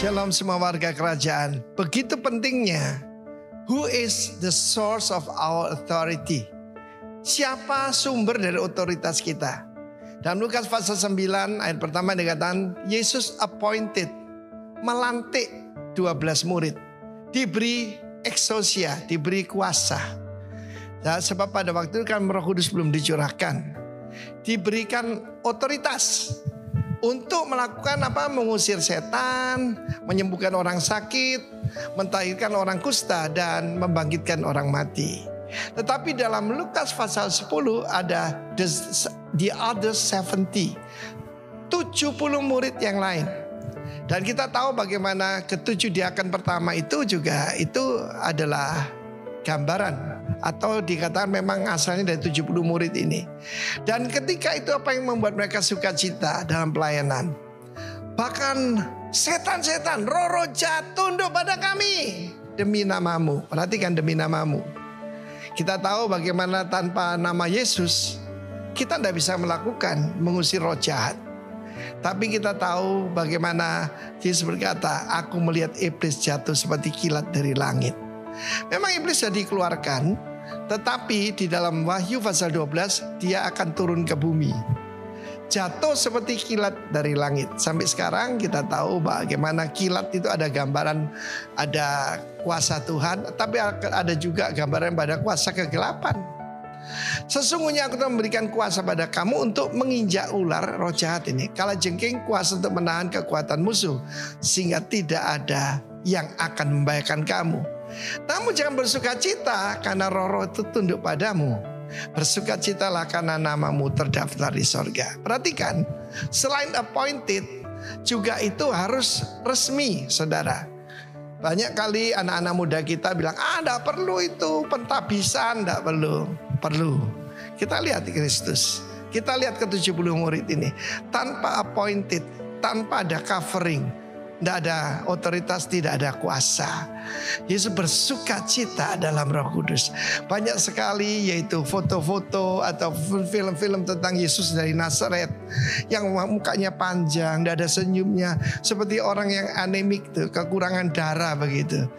Shalom semua warga kerajaan. Begitu pentingnya, who is the source of our authority? Siapa sumber dari otoritas kita? Dalam Lukas pasal 9 ayat pertama dikatakan Yesus appointed, melantik 12 murid, diberi exousia, diberi kuasa. Nah, sebab pada waktu itu kan Roh Kudus belum dicurahkan, diberikan otoritas untuk melakukan apa? Mengusir setan, menyembuhkan orang sakit, mentahirkan orang kusta, dan membangkitkan orang mati. Tetapi dalam Lukas pasal 10 ada the other 70, 70 murid yang lain. Dan kita tahu bagaimana ketujuh diakan pertama itu juga itu adalah gambaran atau dikatakan memang asalnya dari 70 murid ini. Dan ketika itu apa yang membuat mereka sukacita dalam pelayanan? Bahkan setan-setan, roh-roh jahat tunduk pada kami demi namamu. Perhatikan, demi namamu. Kita tahu bagaimana tanpa nama Yesus kita tidak bisa melakukan mengusir roh jahat. Tapi kita tahu bagaimana Yesus berkata, aku melihat iblis jatuh seperti kilat dari langit. Memang iblis sudah dikeluarkan, tetapi di dalam Wahyu pasal 12 dia akan turun ke bumi, jatuh seperti kilat dari langit. Sampai sekarang kita tahu bagaimana kilat itu ada gambaran, ada kuasa Tuhan, tapi ada juga gambaran pada kuasa kegelapan. Sesungguhnya aku telah memberikan kuasa pada kamu untuk menginjak ular roh jahat ini, kalajengking kuasa untuk menahan kekuatan musuh, sehingga tidak ada yang akan membahayakan kamu. Namun jangan bersukacita karena roh-roh itu tunduk padamu. Bersukacitalah karena namamu terdaftar di sorga. Perhatikan, selain appointed juga itu harus resmi, saudara. Banyak kali anak-anak muda kita bilang, enggak perlu itu pentabisan, enggak perlu. Perlu. Kita lihat Kristus, kita lihat ke-70 murid ini, tanpa appointed, tanpa ada covering, tidak ada otoritas, tidak ada kuasa. Yesus bersuka cita dalam Roh Kudus. Banyak sekali yaitu foto-foto atau film-film tentang Yesus dari Nazaret yang mukanya panjang, tidak ada senyumnya, seperti orang yang anemik tuh, kekurangan darah begitu.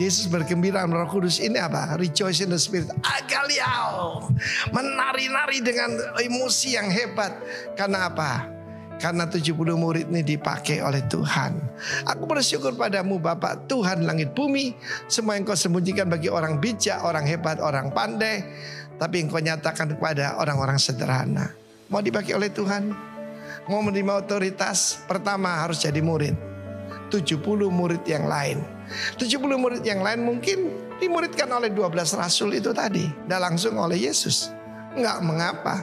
Yesus bergembira Roh Kudus ini apa? Rejoice in the Spirit. Agaliao, menari-nari dengan emosi yang hebat. Karena apa? Karena 70 murid ini dipakai oleh Tuhan. Aku bersyukur padamu Bapa, Tuhan langit bumi. Semua yang kau sembunyikan bagi orang bijak, orang hebat, orang pandai, tapi yang kau nyatakan kepada orang-orang sederhana. Mau dipakai oleh Tuhan? Mau menerima otoritas? Pertama harus jadi murid. 70 murid yang lain. 70 murid yang lain mungkin dimuridkan oleh 12 rasul itu tadi. Dan langsung oleh Yesus. Enggak mengapa.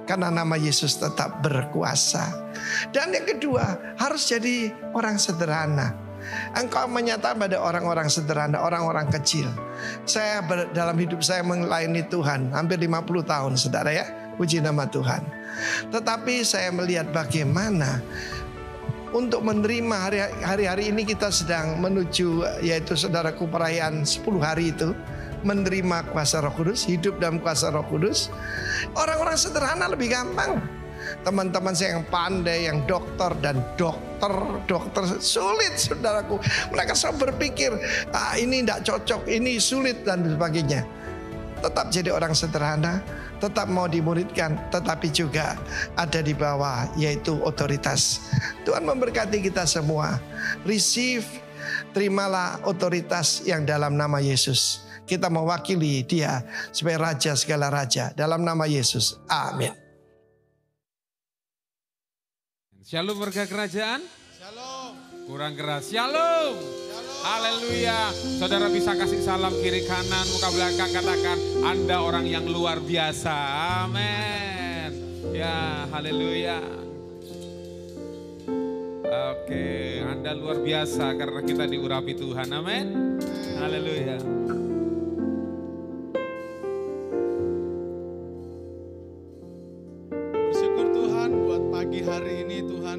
Karena nama Yesus tetap berkuasa. Dan yang kedua, harus jadi orang sederhana. Engkau menyatakan pada orang-orang sederhana, orang-orang kecil. Saya dalam hidup saya melayani Tuhan hampir 50 tahun, saudara ya. Puji nama Tuhan. Tetapi saya melihat bagaimana untuk menerima hari-hari ini kita sedang menuju, yaitu saudaraku, perayaan 10 hari itu, menerima kuasa Roh Kudus, hidup dalam kuasa Roh Kudus. Orang-orang sederhana lebih gampang. Teman-teman saya yang pandai, yang dokter dan dokter sulit, saudaraku. Mereka selalu berpikir, ini tidak cocok, ini sulit dan sebagainya. Tetap jadi orang sederhana, tetap mau dimuridkan, tetapi juga ada di bawah, yaitu otoritas. Tuhan memberkati kita semua. Receive, terimalah otoritas yang dalam nama Yesus. Kita mewakili Dia sebagai Raja segala raja. Dalam nama Yesus. Amin. Shalom warga kerajaan. Shalom. Kurang keras. Shalom. Haleluya. Saudara bisa kasih salam kiri kanan, muka belakang, katakan Anda orang yang luar biasa. Amin. Ya, haleluya. Oke, Anda luar biasa karena kita diurapi Tuhan. Amin. Haleluya. Bersyukur Tuhan buat pagi hari ini Tuhan.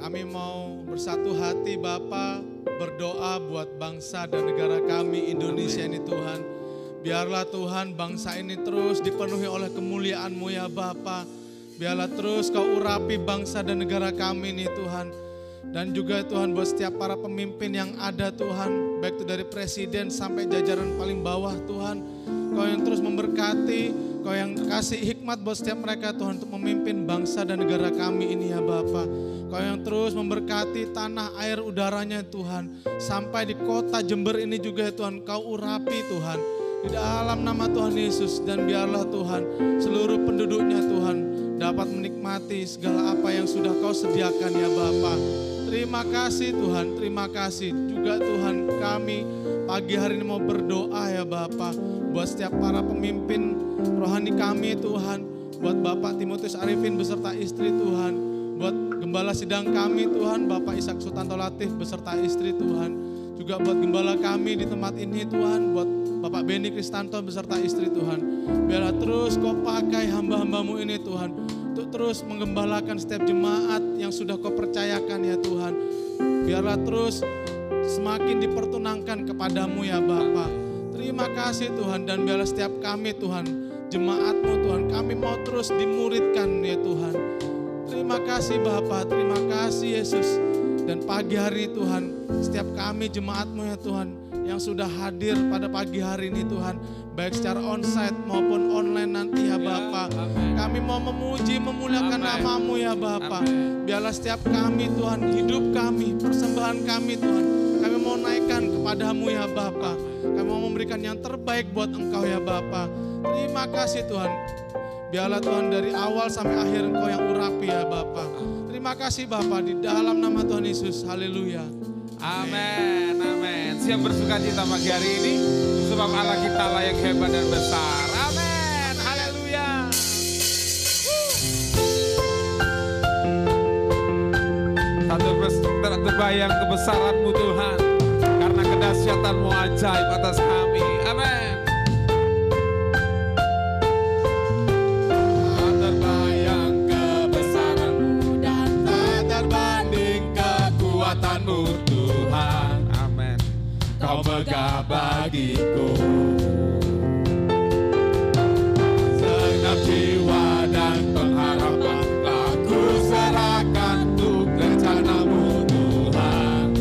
Kami mau bersatu hati Bapa, berdoa buat bangsa dan negara kami Indonesia ini Tuhan. Biarlah Tuhan bangsa ini terus dipenuhi oleh kemuliaan-Mu ya Bapa. Biarlah terus Kau urapi bangsa dan negara kami ini Tuhan. Dan juga Tuhan buat setiap para pemimpin yang ada Tuhan, baik itu dari presiden sampai jajaran paling bawah Tuhan. Kau yang terus memberkati, Kau yang kasih hikmat buat setiap mereka Tuhan untuk memimpin bangsa dan negara kami ini ya Bapa. Kau yang terus memberkati tanah, air, udaranya Tuhan. Sampai di kota Jember ini juga ya Tuhan, Kau urapi Tuhan. Di dalam nama Tuhan Yesus, dan biarlah Tuhan seluruh penduduknya Tuhan dapat menikmati segala apa yang sudah Kau sediakan ya Bapa. Terima kasih Tuhan, terima kasih juga Tuhan, kami pagi hari ini mau berdoa ya Bapa buat setiap para pemimpin rohani kami Tuhan, buat Bapak Timotius Arifin beserta istri Tuhan, buat gembala sidang kami Tuhan, Bapak Ishak Sutanto Latif beserta istri Tuhan, juga buat gembala kami di tempat ini Tuhan, buat Bapak Beni Kristanto beserta istri Tuhan. Biarlah terus Kau pakai hamba-hambamu ini Tuhan, untuk terus menggembalakan setiap jemaat yang sudah Kau percayakan ya Tuhan. Biarlah terus semakin dipertunangkan kepadamu ya Bapa. Terima kasih Tuhan, dan biarlah setiap kami Tuhan, jemaat-Mu Tuhan, kami mau terus dimuridkan ya Tuhan. Terima kasih Bapa, terima kasih Yesus. Dan pagi hari Tuhan, setiap kami jemaat-Mu ya Tuhan, yang sudah hadir pada pagi hari ini Tuhan, baik secara onsite maupun online nanti ya Bapa. Kami mau memuji, memuliakan nama-Mu ya Bapa. Biarlah setiap kami Tuhan, hidup kami, persembahan kami Tuhan, kami mau naikkan kepadamu ya Bapa. Kami mau memberikan yang terbaik buat Engkau ya Bapa. Terima kasih Tuhan. Biarlah Tuhan dari awal sampai akhir Engkau yang urapi ya Bapa. Terima kasih Bapa, di dalam nama Tuhan Yesus. Haleluya. Amin, amin. Siap bersuka cita pagi hari ini, sebab Allah kita lah yang hebat dan besar. Amin, haleluya. Tak terbayang kebesaran-Mu Tuhan, karena kedahsyatan-Mu ajaib atas kami. Amin. Tak terbayang kebesaran-Mu dan tak terbanding kekuatan-Mu Tuhan. Amin. Kau megah bagiku segenap jiwa dan pengharapan, telah ku serahkan untuk rencana-Mu Tuhan.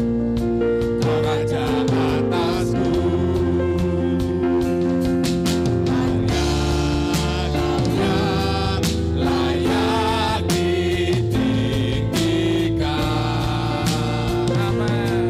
Kau Raja atasku, hanya Kau yang layak ditinggikan. Amin.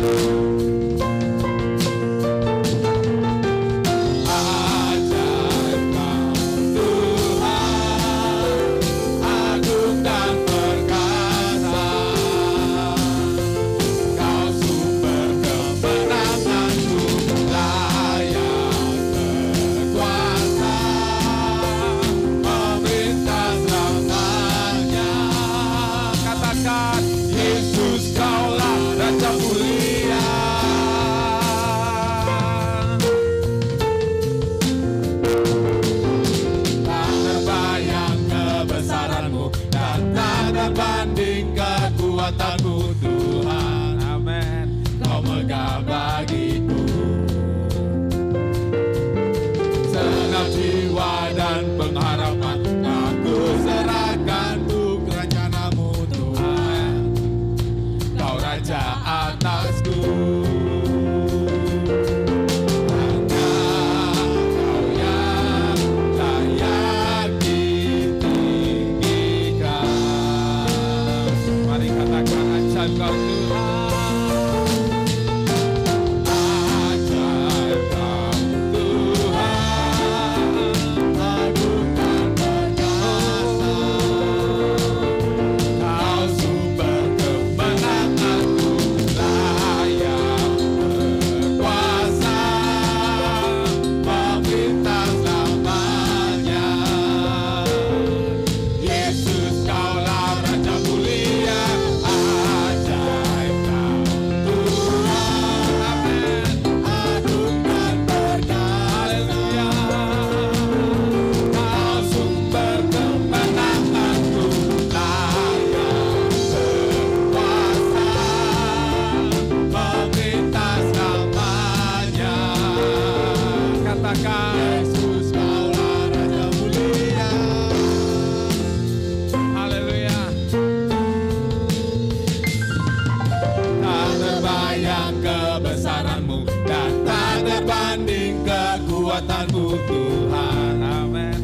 kekuatanmu Tuhan. Amin.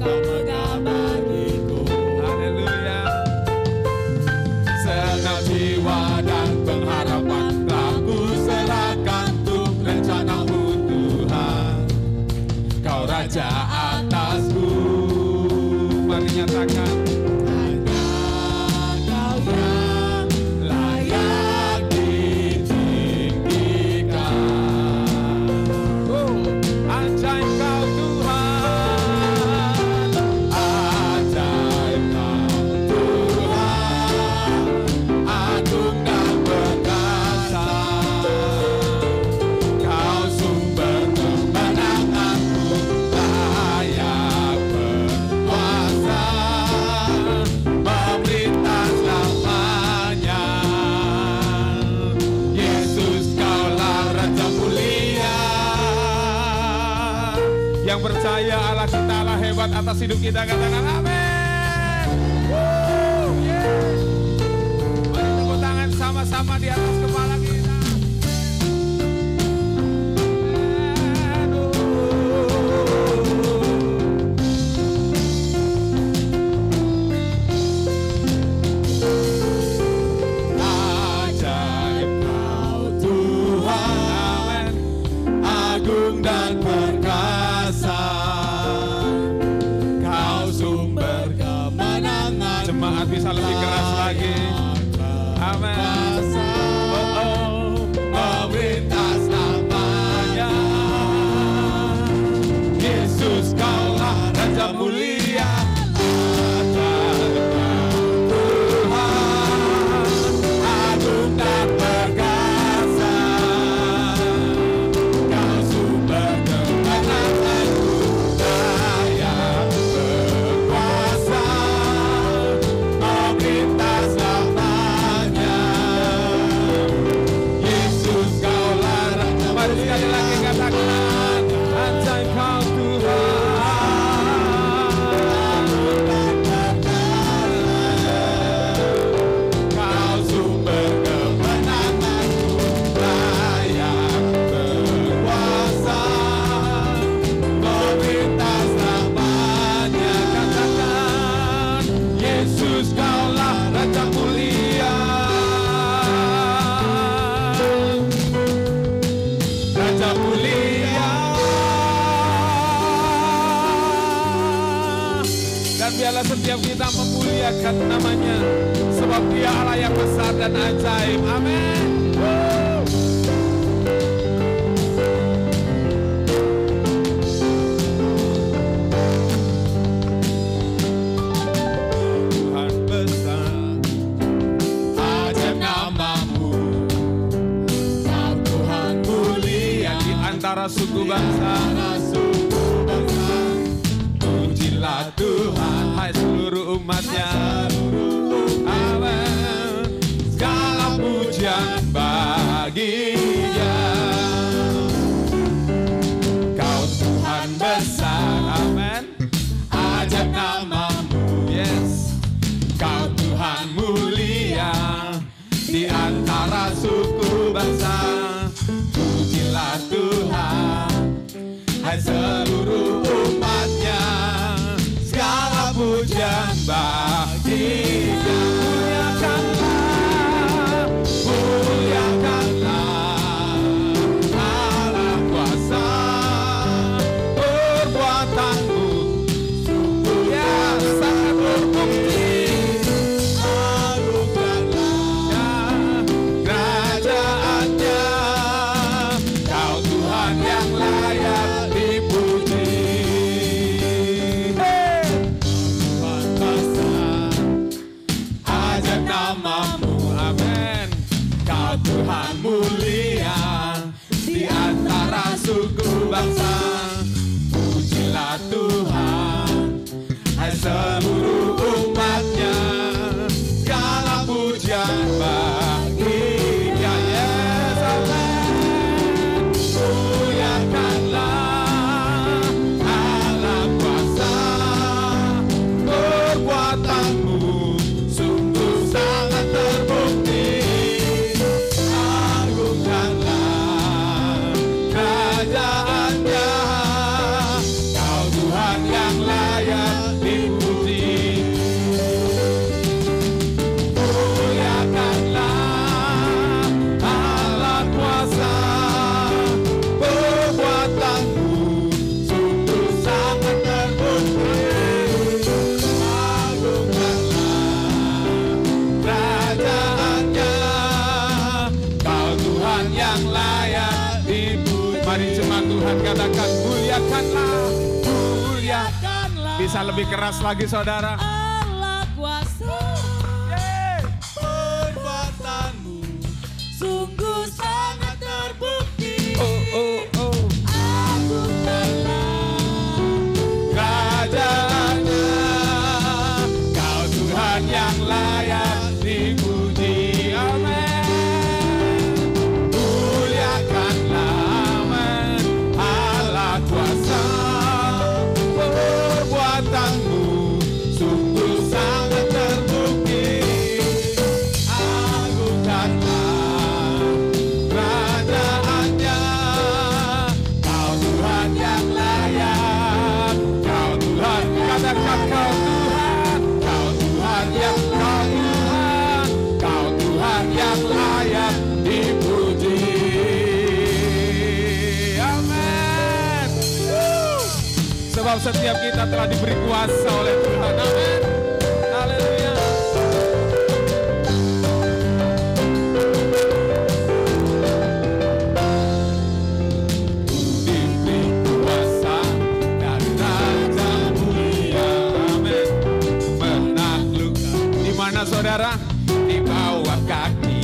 Kau mudah bagiku. Haleluya. Segenap jiwa dan pengharapan telah ku serahkan untuk rencanamu Tuhan. Kau Raja atasku. Mari nyatakan. Yang percaya Allah kita Allah hebat atas hidup kita, katakan amin. Mari tepuk tangan sama-sama di atas kepala kita. Ajaib Kau Tuhan, agung dan perkasa. Kau sumber kemenangan. Jemaat bisa lebih keras lagi. Amin. Melintas namanya. Yesus Kaulah Raja mulia. Biarlah setiap kita memuliakan namanya, sebab Dia Allah yang besar dan ajaib. Amin. Tuhan besar, ajaib namamu. Kau Tuhan mulia di antara suku bangsa. Pujilah Tuhan, hai seluruh umatnya. Amin. Segala pujian bagi-Nya. Kau Tuhan besar, amin. Ajaib namamu, yes. Kau Tuhan mulia di antara suku bangsa. Pujilah Tuhan, hai seluruh umatnya. Segala pujian bagi-Nya. Muliakanlah, muliakanlah Allah kuasa. Perbuatanmu sungguh ya sangat berbukti. Agungkanlah kerajaannya. Kau Tuhan yang layak dipuji. Muliakanlah. Bisa lebih keras lagi saudara. Allah kuasa. Perbuatanmu sungguh sangat terbukti. Kerajaannya, Kau Tuhan yang layak dipuji. Amin. Muliakanlah, amin. Allah kuasa. Perbuatanmu sungguh sangat terbukti. Agungkanlah kerajaannya, Kau Tuhan yang layak. Kau Tuhan, katakan Kau Tuhan. Kau Tuhan yang Kau Tuhan. Kau Tuhan yang layak dipuji. Amin. Sebab setiap kita telah diberi kuasa oleh Tuhan. Amin. Haleluya. Diberi kuasa dari Raja Mulia. Amin. Menaklukkan. Di mana saudara? Di bawah kaki.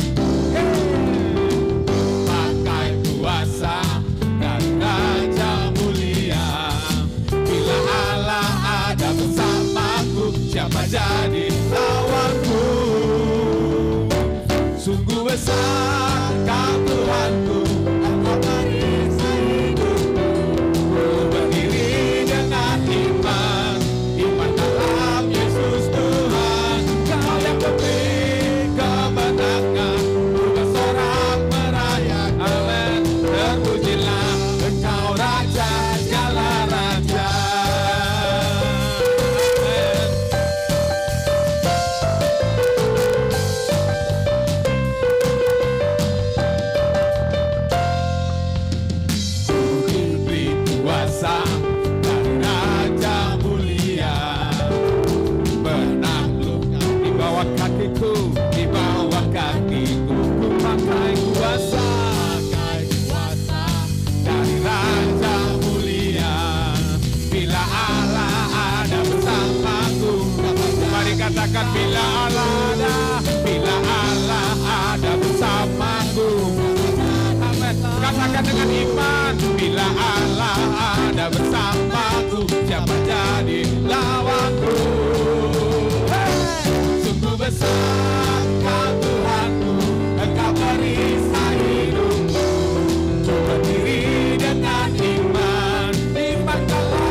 Pakai kuasa dari Raja Mulia. Bila Allah ada bersamaku, siapa jadi lawanku? Sungguh besar Kau Tuhanku, Engkau perisai hidupku. Ku berdiri dengan iman, iman dalam Yesus Tuhan. Kau yang memberi kemenangan, ku bersorak merayakan. Amin. Terpujilah Engkau Raja segala raja. Amin. Diberi kuasa dari Raja Mulia. Menaklukkan di bawah kakiku, di bawah kakiku. Ku pakai kuasa dari Raja Mulia. Bila Allah ada bersamaku, mari katakan bila Allah ada bersamaku. Amin. Katakan dengan iman, bila Allah ada bersamaku, siapa jadi lawanku? Sungguh besar Kau Tuhanku, Engkau perisai hidupku. Ku berdiri dengan iman, iman dalam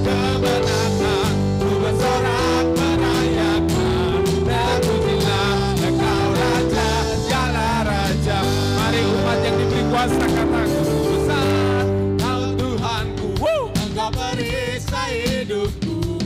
kemenangan. Ku bersorak merayakan. Terpujilah Engkau Raja segala raja. Mari umat yang diberi kuasa katakan, sungguh besar Kau Tuhanku. Engkau perisai hidupku.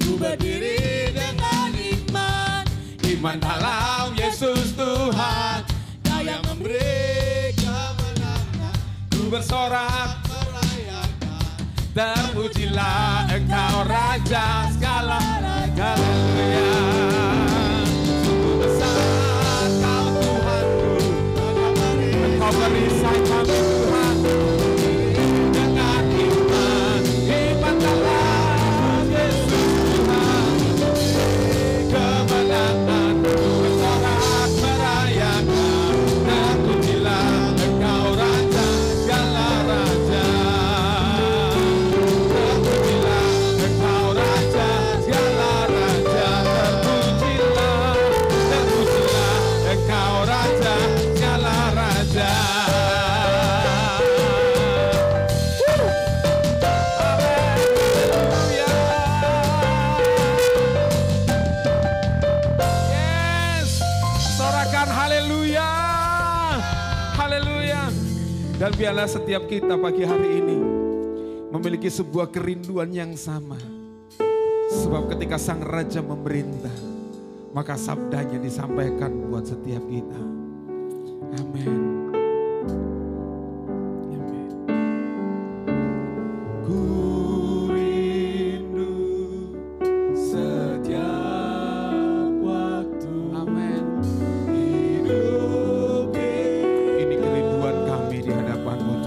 Ku berdiri dengan iman, Iman dalam Yesus Tuhan. Kau yang memberi kemenangan. Ku bersorak, Merayakan terpujilah Engkau Raja segala raja. Haleluya. Sungguh besar Kau Tuhanku, Engkau perisai kami Tuhan. Dengan iman, iman dalam Yesus Tuhan. Kemenangan, ku bersorak merayakan. Terpujilah Engkau Raja segala raja. Terpujilah Engkau Raja segala raja. Terpujilah Engkau Raja segala raja. Haleluya. Yes, sorakan haleluya. Haleluya. Dan biarlah setiap kita pagi hari ini memiliki sebuah kerinduan yang sama. Sebab ketika Sang Raja memerintah, maka sabdanya disampaikan buat setiap kita. Amin. Amin. Ku rindu setiap waktu. Amin. Hidup ini kerinduan kami di hadapan-Mu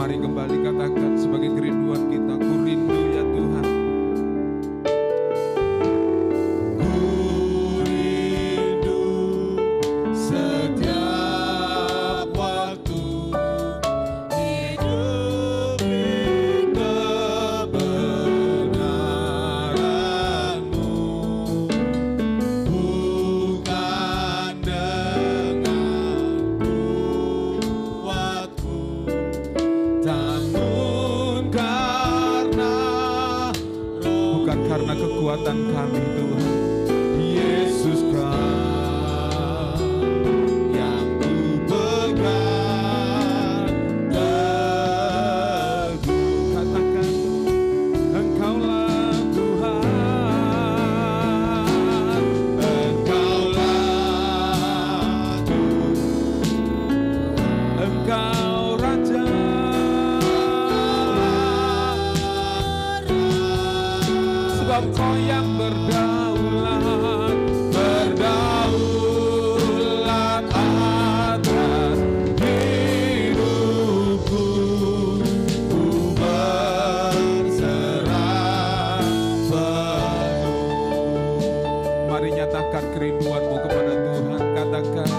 Mari kembali katakan sebagai kerinduan kita, ku rindu ya Tuhan. Kekuatan kami Tuhan, Yesus Kau yang ku pegang teguh. Katakan, Engkaulah Tuhan, Engkaulah Tuhan, Engkau Raja. Kau yang berdaulat, berdaulat atas hidupku, ku berserah penuh. Mari nyatakan kerinduanmu kepada Tuhan, katakan.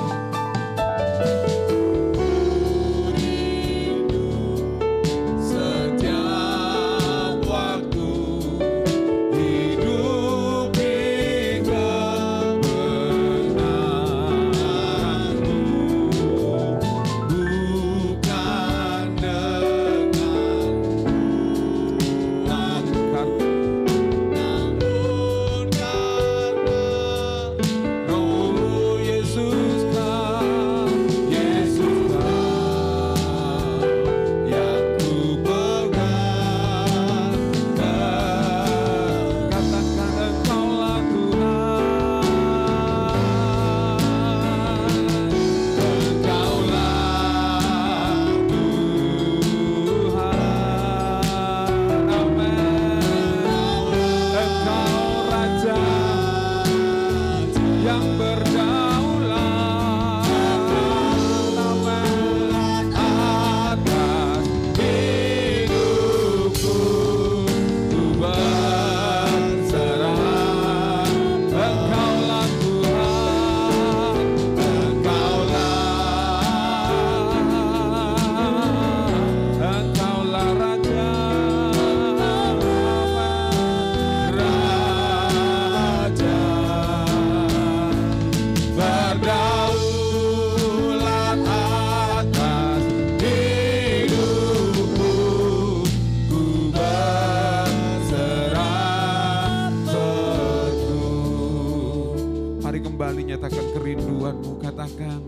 Nyatakan kerinduanmu, katakan.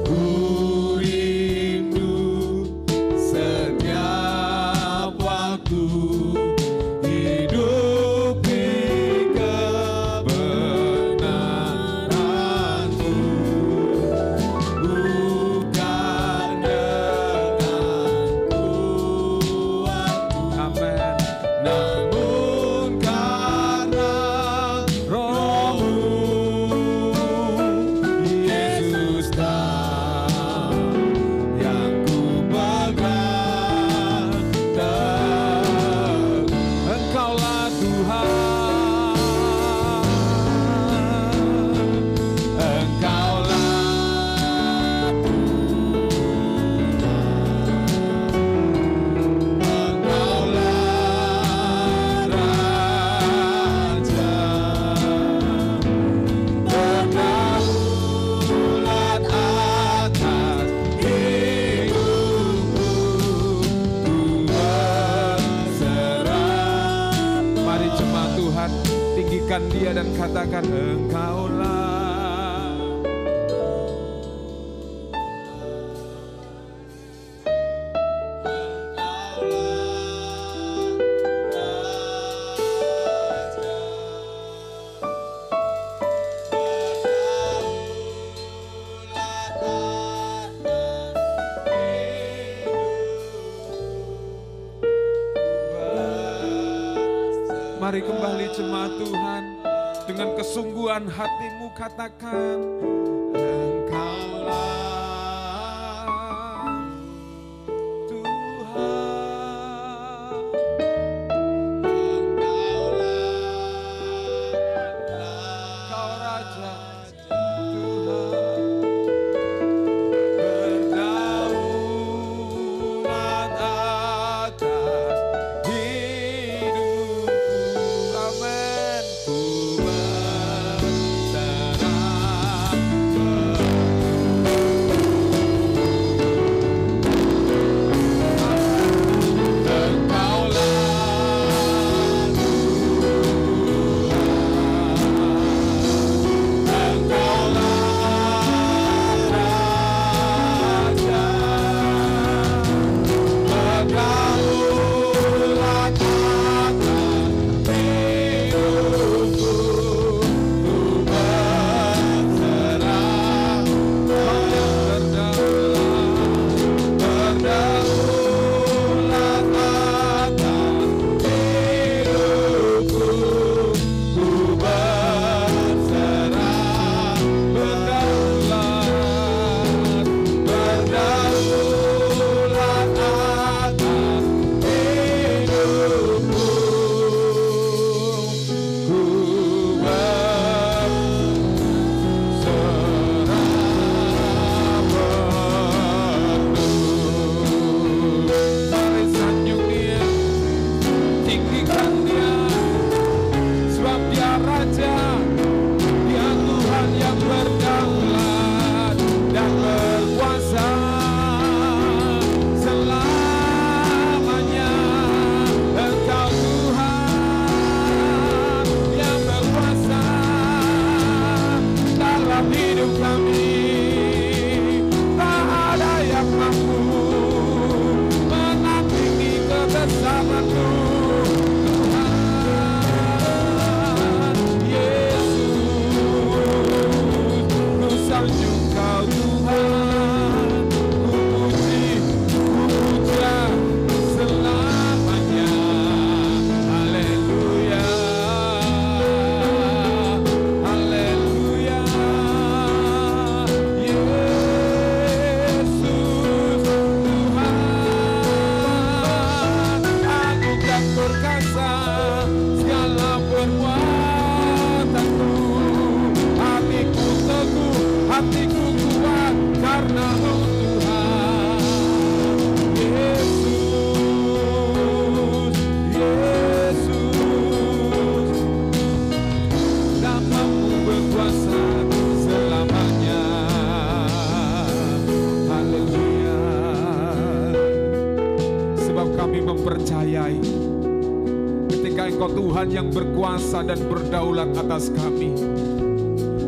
Ku rindu setiap waktu hidup di kebenaran-Mu, bukan dengan kuatku, amin, namun karena dia dan katakan Engkaulah. Mari kembali jemaat Tuhan, dengan kesungguhan hatimu katakan Engkaulah Tuhanku, Tuhan Yesus, ku sanjung Kau Tuhan, ku puji, ku puja selamanya. Haleluya, haleluya. Yesus Tuhan, agung dan perkasa segala perbuatanmu. Hatiku teguh, hatiku kuat karena Tuhan. Yesus, Yesus, namamu berkuasa selamanya. Haleluya. Sebab kami mempercayai ketika Engkau Tuhan yang berkuasa dan berdaulat atas kami,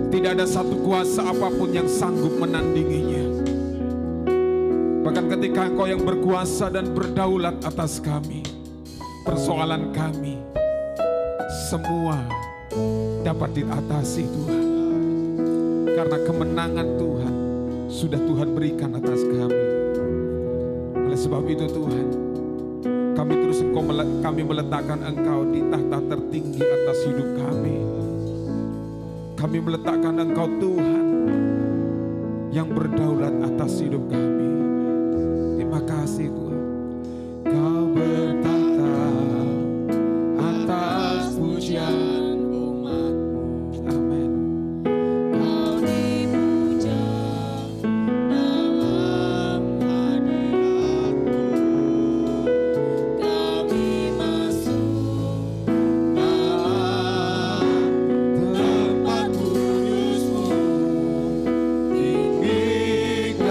tidak ada satu kuasa apapun yang sanggup menandinginya. Bahkan ketika Engkau yang berkuasa dan berdaulat atas kami, persoalan kami semua dapat diatasi Tuhan. Karena kemenangan Tuhan sudah Tuhan berikan atas kami. Oleh sebab itu Tuhan, kami meletakkan Engkau di tahta tertinggi atas hidup kami. Kami meletakkan Engkau Tuhan yang berdaulat atas hidup kami. Terima kasih Tuhan. Kau bertata atas pujian umat-Mu. Amin. Kau dipuja dalam hadirat-Mu. Kami masuk dalam tempat kudus-Mu. Tinggikan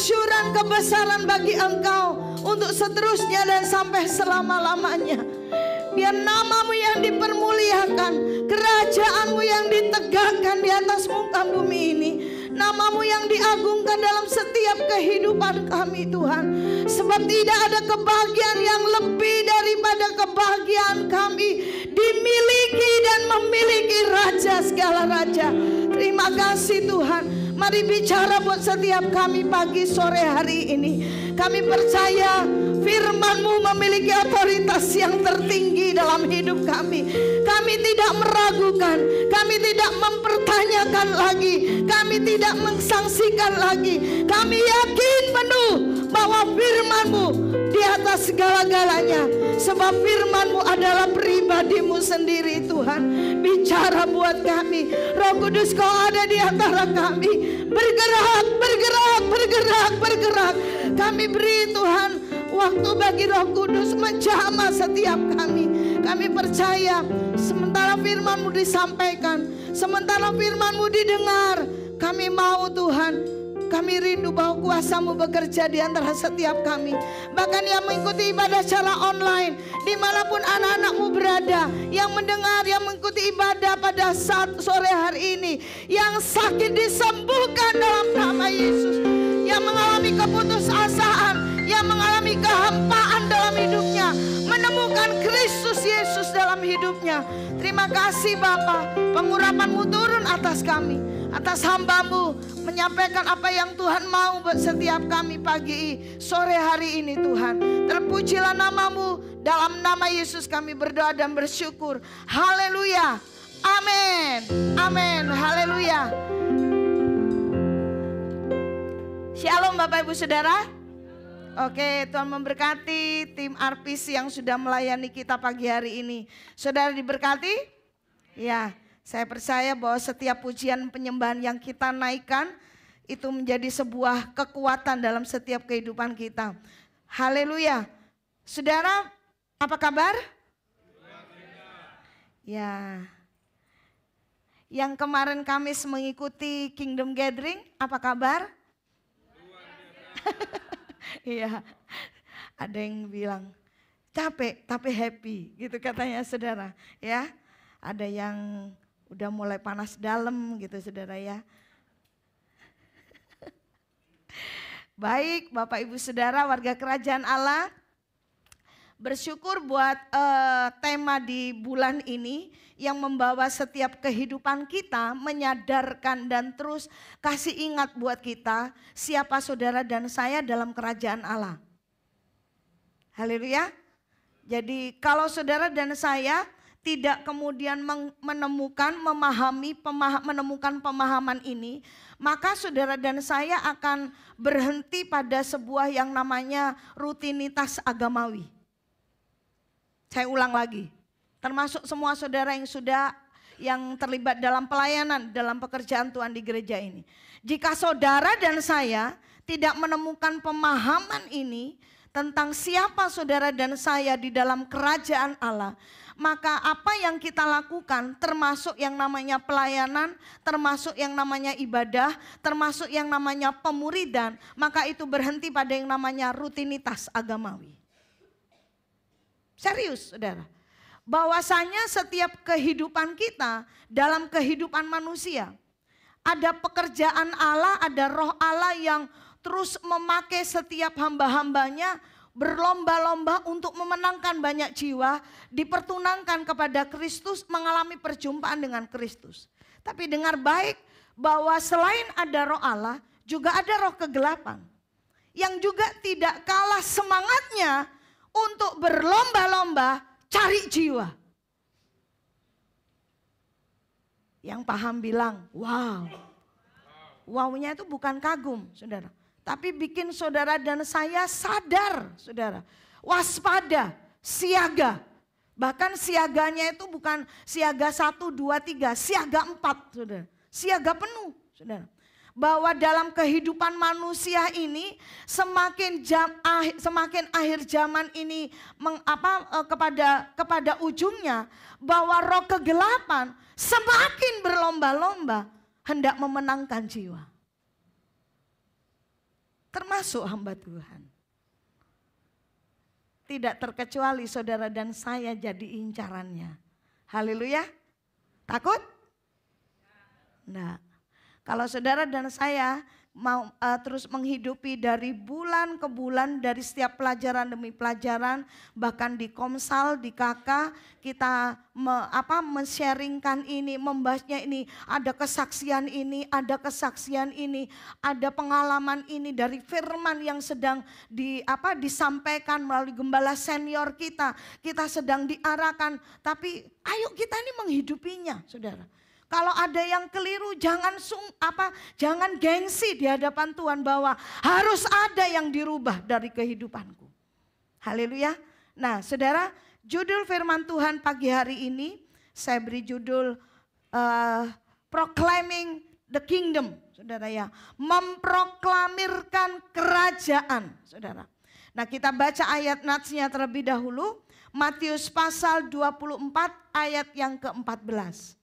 kemasyuran, kebesaran bagi Engkau untuk seterusnya dan sampai selama-lamanya. Biar namamu yang dipermuliakan, kerajaanmu yang ditegakkan di atas muka bumi ini. Namamu yang diagungkan dalam setiap kehidupan kami Tuhan. Sebab tidak ada kebahagiaan yang lebih daripada kebahagiaan kami dimiliki dan memiliki Raja segala Raja. Terima kasih Tuhan. Mari bicara buat setiap kami pagi sore hari ini. Kami percaya firman-Mu memiliki otoritas yang tertinggi dalam hidup kami. Kami tidak meragukan, kami tidak mempertanyakan lagi, kami tidak mengsangsikan lagi. Kami yakin penuh bahwa firman-Mu di atas segala-galanya. Sebab firman-Mu adalah pribadi-Mu sendiri Tuhan. Bicara buat kami. Roh Kudus Kau ada di antara kami. Bergerak, bergerak, bergerak, bergerak. Kami beri Tuhan waktu bagi Roh Kudus menjamah setiap kami. Kami percaya sementara firman-Mu disampaikan, sementara firman-Mu didengar, kami mau Tuhan, kami rindu bahwa kuasa-Mu bekerja di antara setiap kami. Bahkan yang mengikuti ibadah secara online, dimanapun anak-anak-Mu berada, yang mendengar, yang mengikuti ibadah pada saat sore hari ini, yang sakit disembuhkan dalam nama Yesus, yang mengalami keputusasaan, yang mengalami kehampaan dalam hidupnya, menemukan Kristus Yesus dalam hidupnya. Terima kasih Bapa, pengurapan-Mu turun atas kami, atas hamba-Mu, menyampaikan apa yang Tuhan mau buat setiap kami pagi sore hari ini Tuhan. Terpujilah nama-Mu, dalam nama Yesus kami berdoa dan bersyukur. Haleluya, amin, amin, haleluya. Shalom Bapak Ibu Saudara. Oke, Tuhan memberkati tim Arpis yang sudah melayani kita pagi hari ini. Saudara diberkati? Ya, saya percaya bahwa setiap pujian penyembahan yang kita naikkan itu menjadi sebuah kekuatan dalam setiap kehidupan kita. Haleluya. Saudara, apa kabar? Ya. Yang kemarin Kamis mengikuti Kingdom Gathering, apa kabar? Iya, ada yang bilang capek tapi happy gitu katanya saudara ya. Ada yang udah mulai panas dalam gitu saudara ya. Baik Bapak Ibu Saudara warga kerajaan Allah, bersyukur buat tema di bulan ini yang membawa setiap kehidupan kita, menyadarkan dan terus kasih ingat buat kita siapa saudara dan saya dalam kerajaan Allah. Haleluya. Jadi kalau saudara dan saya tidak kemudian menemukan pemahaman ini, maka saudara dan saya akan berhenti pada sebuah yang namanya rutinitas agamawi. Saya ulang lagi, termasuk semua saudara yang terlibat dalam pelayanan, dalam pekerjaan Tuhan di gereja ini. Jika saudara dan saya tidak menemukan pemahaman ini tentang siapa saudara dan saya di dalam kerajaan Allah, maka apa yang kita lakukan termasuk yang namanya pelayanan, termasuk yang namanya ibadah, termasuk yang namanya pemuridan, maka itu berhenti pada yang namanya rutinitas agamawi. Serius saudara, bahwasanya setiap kehidupan kita dalam kehidupan manusia, ada pekerjaan Allah, ada roh Allah yang terus memakai setiap hamba-hambanya berlomba-lomba untuk memenangkan banyak jiwa, dipertunangkan kepada Kristus, mengalami perjumpaan dengan Kristus. Tapi dengar baik bahwa selain ada roh Allah, juga ada roh kegelapan yang juga tidak kalah semangatnya untuk berlomba-lomba cari jiwa. Yang paham bilang, wow. Wow-nya itu bukan kagum, saudara. Tapi bikin saudara dan saya sadar, saudara. Waspada, siaga. Bahkan siaganya itu bukan siaga 1, 2, 3, siaga 4, saudara. Siaga penuh, saudara. Bahwa dalam kehidupan manusia ini semakin akhir zaman ini kepada ujungnya, bahwa roh kegelapan semakin berlomba-lomba hendak memenangkan jiwa. termasuk hamba Tuhan. Tidak terkecuali saudara dan saya jadi incarannya. Haleluya. Takut? Nah, kalau saudara dan saya mau terus menghidupi dari bulan ke bulan, dari setiap pelajaran demi pelajaran, bahkan di Komsal, di KK, kita men-sharingkan ini, membahasnya ini, ada kesaksian ini, ada kesaksian ini, ada pengalaman ini dari firman yang sedang disampaikan melalui gembala senior kita sedang diarahkan, tapi ayo kita ini menghidupinya, saudara. Kalau ada yang keliru jangan gengsi di hadapan Tuhan bahwa harus ada yang dirubah dari kehidupanku. Haleluya. Nah, saudara, judul firman Tuhan pagi hari ini saya beri judul Proclaiming the Kingdom, saudara ya. Memproklamirkan kerajaan, saudara. Nah, kita baca ayat natsnya terlebih dahulu. Matius pasal 24 ayat yang ke-14.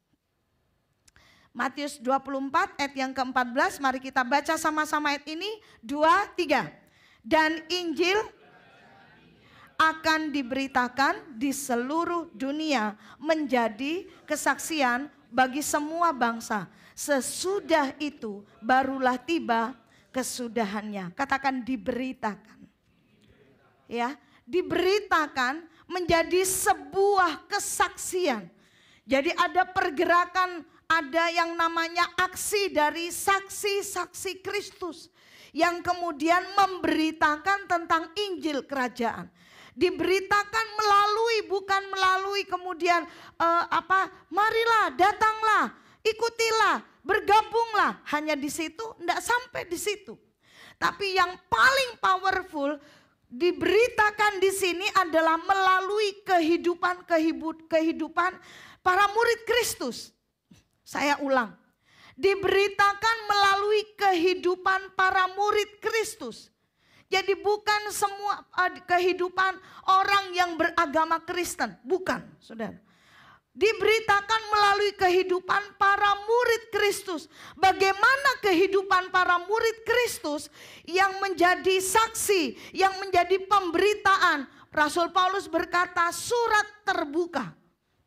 Matius 24 ayat yang ke-14, mari kita baca sama-sama ayat ini, 2, 3. Dan Injil akan diberitakan di seluruh dunia menjadi kesaksian bagi semua bangsa. Sesudah itu barulah tiba kesudahannya. Katakan diberitakan. Ya, diberitakan menjadi sebuah kesaksian. Jadi ada pergerakan, ada yang namanya aksi dari saksi-saksi Kristus yang kemudian memberitakan tentang Injil kerajaan. Diberitakan bukan melalui kemudian marilah, datanglah, ikutilah, bergabunglah. Hanya di situ, enggak sampai di situ. Tapi yang paling powerful diberitakan di sini adalah melalui kehidupan para murid Kristus. Saya ulang, diberitakan melalui kehidupan para murid Kristus. Jadi bukan semua kehidupan orang yang beragama Kristen, bukan, saudara. Diberitakan melalui kehidupan para murid Kristus. Bagaimana kehidupan para murid Kristus yang menjadi saksi, yang menjadi pemberitaan. Rasul Paulus berkata, surat terbuka,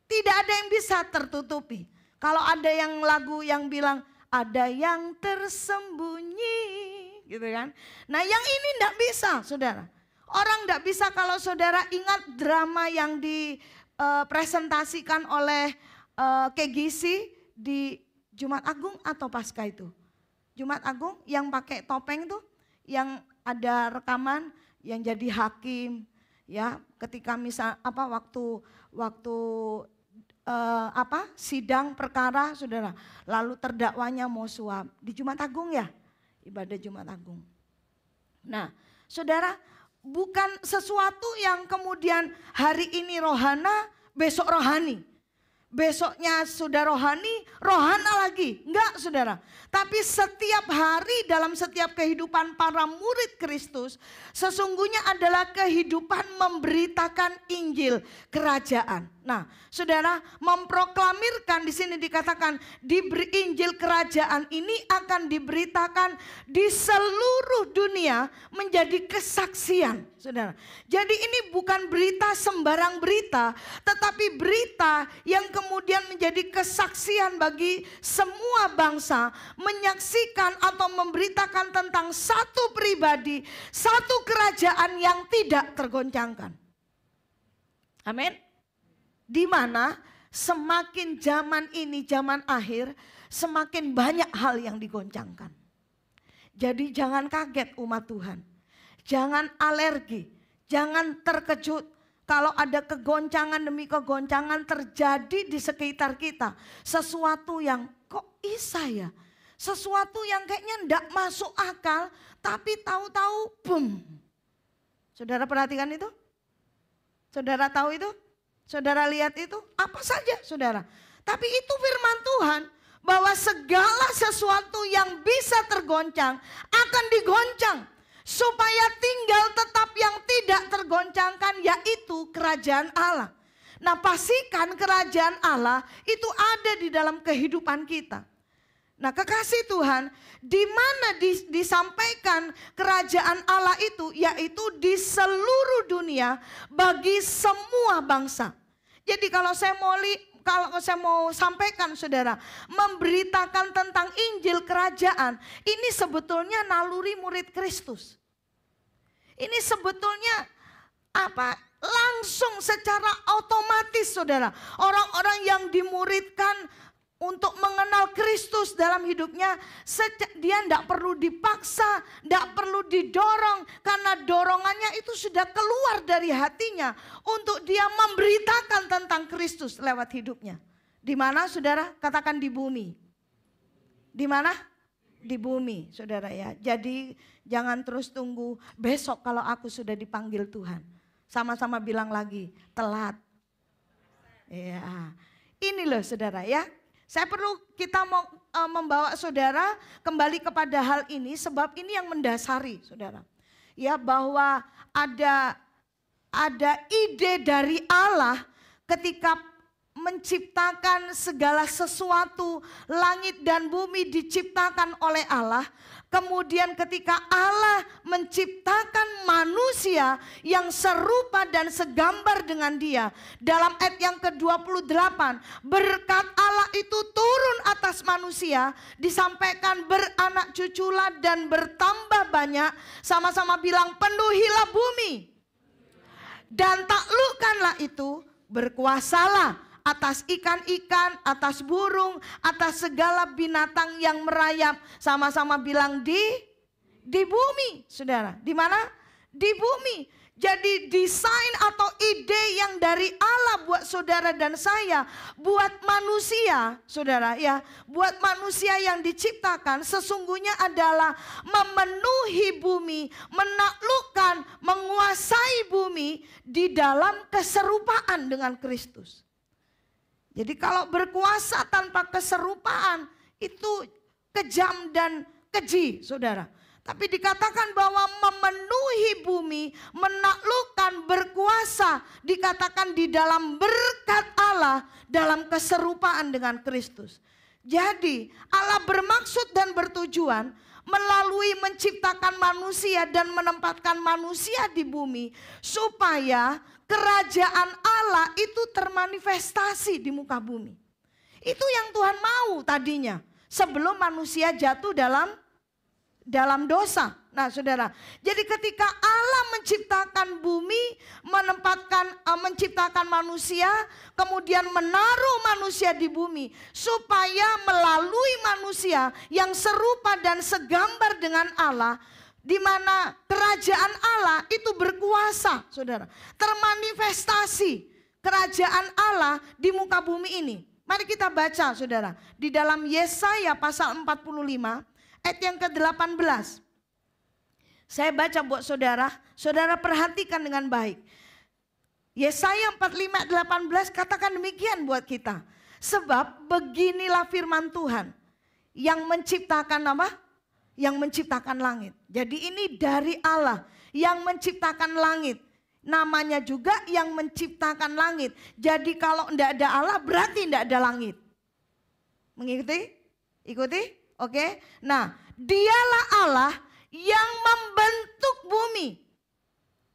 tidak ada yang bisa tertutupi. Kalau ada yang lagu yang bilang ada yang tersembunyi gitu kan. Nah yang ini enggak bisa, saudara. Orang enggak bisa. Kalau saudara ingat drama yang dipresentasikan oleh KGC di Jumat Agung atau Paskah itu. Jumat Agung yang pakai topeng tuh, yang ada rekaman yang jadi hakim ya, ketika waktu sidang perkara, saudara, lalu terdakwanya mau suap di Jumat Agung ya, ibadah Jumat Agung. Nah, saudara, bukan sesuatu yang kemudian hari ini rohana, besok rohani. Besoknya sudah rohani, rohana lagi. Enggak, saudara. Tapi setiap hari dalam setiap kehidupan para murid Kristus sesungguhnya adalah kehidupan memberitakan Injil kerajaan. Nah, saudara, memproklamirkan di sini dikatakan Injil kerajaan ini akan diberitakan di seluruh dunia menjadi kesaksian, saudara. Jadi ini bukan berita sembarang berita, tetapi berita yang kemudian menjadi kesaksian bagi semua bangsa, menyaksikan atau memberitakan tentang satu pribadi, satu kerajaan yang tidak tergoncangkan. Amin. Di mana semakin zaman ini, zaman akhir, semakin banyak hal yang digoncangkan. Jadi jangan kaget umat Tuhan. Jangan alergi, jangan terkejut kalau ada kegoncangan demi kegoncangan terjadi di sekitar kita. Sesuatu yang kok bisa ya? Sesuatu yang kayaknya enggak masuk akal, tapi tahu-tahu boom. Saudara perhatikan itu? Saudara tahu itu? Saudara lihat itu? Apa saja, saudara? Tapi itu firman Tuhan bahwa segala sesuatu yang bisa tergoncang akan digoncang. Supaya tinggal tetap yang tidak tergoncangkan, yaitu kerajaan Allah. Nah, pastikan kerajaan Allah itu ada di dalam kehidupan kita. Nah, kekasih Tuhan, di mana disampaikan kerajaan Allah itu, yaitu di seluruh dunia bagi semua bangsa. Jadi kalau saya mau sampaikan saudara, memberitakan tentang Injil kerajaan, ini sebetulnya naluri murid Kristus. Ini sebetulnya langsung secara otomatis saudara. Orang-orang yang dimuridkan untuk mengenal Kristus dalam hidupnya, dia tidak perlu dipaksa, tidak perlu didorong, karena dorongannya itu sudah keluar dari hatinya untuk dia memberitakan tentang Kristus lewat hidupnya. Di mana saudara? Katakan di bumi. Di mana? Di bumi saudara ya. Jadi jangan terus tunggu besok kalau aku sudah dipanggil Tuhan. Sama-sama bilang lagi, telat. Ya, ini loh saudara ya. Kita mau membawa saudara kembali kepada hal ini, sebab ini yang mendasari saudara. Ya, bahwa ada ide dari Allah ketika menciptakan segala sesuatu, langit dan bumi diciptakan oleh Allah. Kemudian ketika Allah menciptakan manusia yang serupa dan segambar dengan dia. Dalam ayat yang ke-28, berkat Allah itu turun atas manusia, disampaikan beranak cuculah dan bertambah banyak. Sama-sama bilang, penuhilah bumi. Dan taklukkanlah itu, berkuasalah atas ikan-ikan, atas burung, atas segala binatang yang merayap. Sama-sama bilang di bumi, saudara. Di mana? Di bumi. Jadi desain atau ide yang dari Allah buat saudara dan saya, buat manusia, saudara ya, buat manusia yang diciptakan sesungguhnya adalah memenuhi bumi, menaklukkan, menguasai bumi di dalam keserupaan dengan Kristus. Jadi kalau berkuasa tanpa keserupaan itu kejam dan keji, saudara. Tapi dikatakan bahwa memenuhi bumi, menaklukkan, berkuasa, dikatakan di dalam berkat Allah, dalam keserupaan dengan Kristus. Jadi Allah bermaksud dan bertujuan melalui menciptakan manusia dan menempatkan manusia di bumi supaya kerajaan Allah itu termanifestasi di muka bumi. Itu yang Tuhan mau tadinya sebelum manusia jatuh dalam dosa. Nah saudara, jadi ketika Allah menciptakan bumi, menciptakan manusia, kemudian menaruh manusia di bumi, supaya melalui manusia yang serupa dan segambar dengan Allah, di mana kerajaan Allah itu berkuasa, saudara. Termanifestasi kerajaan Allah di muka bumi ini. Mari kita baca, saudara. Di dalam Yesaya pasal 45, ayat yang ke-18. Saya baca buat saudara, saudara perhatikan dengan baik. Yesaya 45, 18 katakan demikian buat kita. Sebab beginilah firman Tuhan yang menciptakan apa? Yang menciptakan langit. Jadi ini dari Allah yang menciptakan langit. Namanya juga yang menciptakan langit. Jadi kalau tidak ada Allah berarti tidak ada langit. Mengikuti? Ikuti? Oke. Nah, dialah Allah yang membentuk bumi.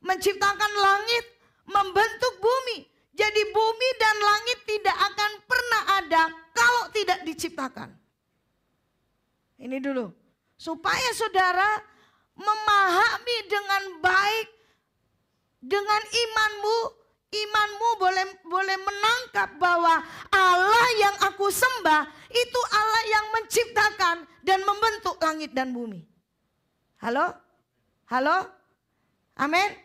Menciptakan langit, membentuk bumi. Jadi bumi dan langit tidak akan pernah ada kalau tidak diciptakan. Ini dulu. Supaya saudara memahami dengan baik, dengan imanmu boleh menangkap bahwa Allah yang aku sembah itu Allah yang menciptakan dan membentuk langit dan bumi. Halo? Halo? Amin?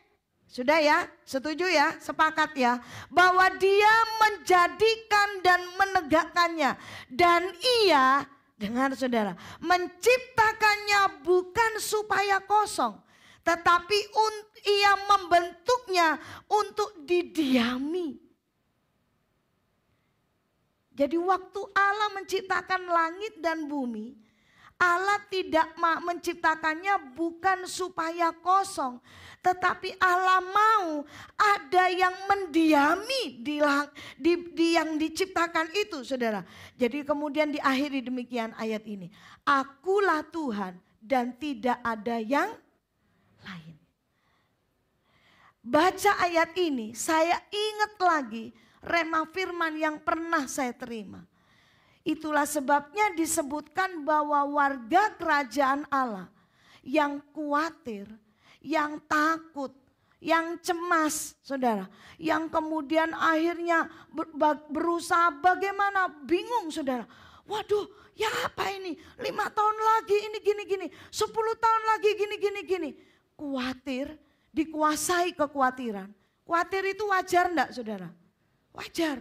Sudah ya? Setuju ya? Sepakat ya? Bahwa dia menjadikan dan menegakkannya. Dan ia, dengar saudara, menciptakannya bukan supaya kosong. Tetapi ia membentuknya untuk didiami. Jadi waktu Allah menciptakan langit dan bumi, Allah tidak menciptakannya bukan supaya kosong, tetapi Allah mau ada yang mendiami di yang diciptakan itu, saudara. Jadi kemudian diakhiri demikian ayat ini. Akulah Tuhan dan tidak ada yang lain. Baca ayat ini, saya ingat lagi rema firman yang pernah saya terima. Itulah sebabnya disebutkan bahwa warga kerajaan Allah yang khawatir, yang takut, yang cemas, saudara. Yang kemudian akhirnya berusaha bagaimana, bingung, saudara. Waduh, ya apa ini? 5 tahun lagi ini gini-gini, 10 tahun lagi gini-gini. Khawatir, dikuasai kekhawatiran. Khawatir itu wajar enggak, saudara? Wajar.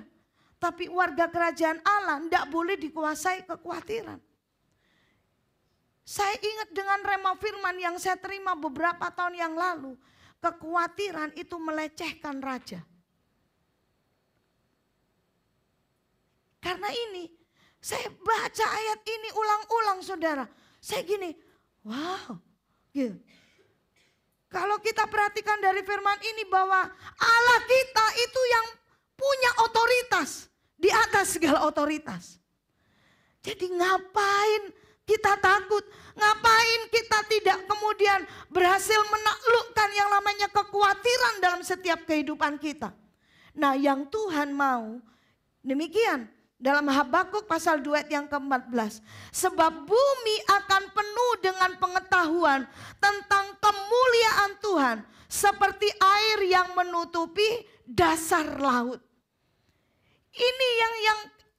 Tapi warga kerajaan Allah tidak boleh dikuasai kekhawatiran. Saya ingat dengan rema firman yang saya terima beberapa tahun yang lalu. Kekhawatiran itu melecehkan raja. Karena ini, saya baca ayat ini ulang-ulang, saudara. Saya gini, wow. Gitu. Kalau kita perhatikan dari firman ini bahwa Allah kita itu yang punya otoritas di atas segala otoritas. Jadi ngapain kita takut? Ngapain kita tidak kemudian berhasil menaklukkan yang namanya kekhawatiran dalam setiap kehidupan kita? Nah, yang Tuhan mau demikian. Dalam Habakuk pasal 2 ayat yang ke-14. Sebab bumi akan penuh dengan pengetahuan tentang kemuliaan Tuhan. Seperti air yang menutupi dasar laut. Ini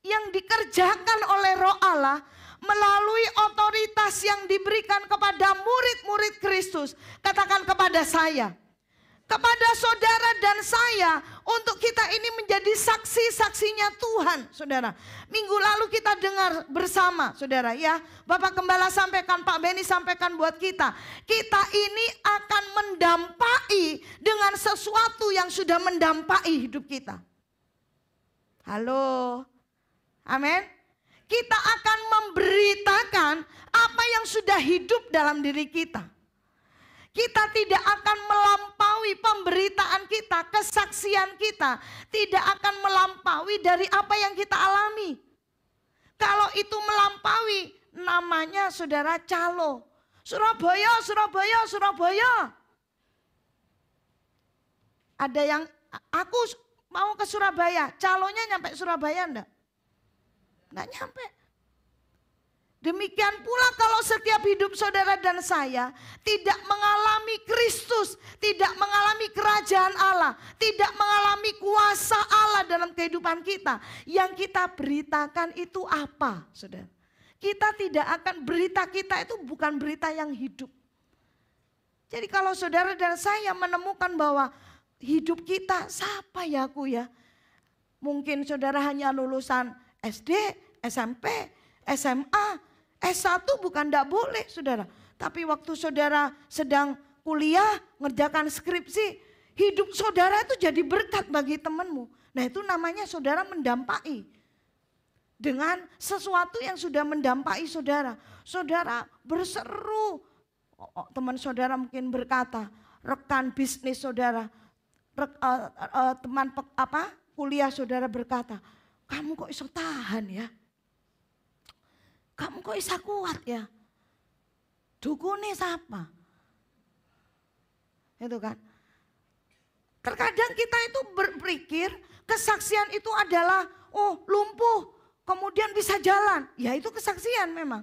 yang dikerjakan oleh Roh Allah melalui otoritas yang diberikan kepada murid-murid Kristus. Katakan kepada saya, kepada saudara dan saya, untuk kita ini menjadi saksi-saksinya Tuhan, saudara. Minggu lalu kita dengar bersama, saudara, ya. Bapak Gembala sampaikan, Pak Beni sampaikan buat kita. Kita ini akan mendampai dengan sesuatu yang sudah mendampai hidup kita. Halo, amin. Kita akan memberitakan apa yang sudah hidup dalam diri kita. Kita tidak akan melampaui pemberitaan kita, kesaksian kita. Tidak akan melampaui dari apa yang kita alami. Kalau itu melampaui, namanya saudara calo. Surabaya, Surabaya, Surabaya. Ada yang, aku mau ke Surabaya, calonnya nyampe Surabaya enggak? Enggak nyampe. Demikian pula kalau setiap hidup saudara dan saya tidak mengalami Kristus, tidak mengalami kerajaan Allah, tidak mengalami kuasa Allah dalam kehidupan kita. Yang kita beritakan itu apa, saudara? Kita tidak akan, berita kita itu bukan berita yang hidup. Jadi kalau saudara dan saya menemukan bahwa hidup kita, siapa ya aku ya? Mungkin saudara hanya lulusan SD, SMP, SMA, S1 bukan tidak boleh, saudara. Tapi waktu saudara sedang kuliah, ngerjakan skripsi, hidup saudara itu jadi berkat bagi temanmu. Nah, itu namanya saudara mendampai. Dengan sesuatu yang sudah mendampai saudara. Saudara berseru. Teman saudara mungkin berkata, rekan bisnis saudara, teman kuliah saudara berkata, kamu kok iso tahan ya? Kamu kok bisa kuat ya? Dukune siapa? Itu kan. Terkadang kita itu berpikir kesaksian itu adalah lumpuh kemudian bisa jalan. Ya itu kesaksian memang.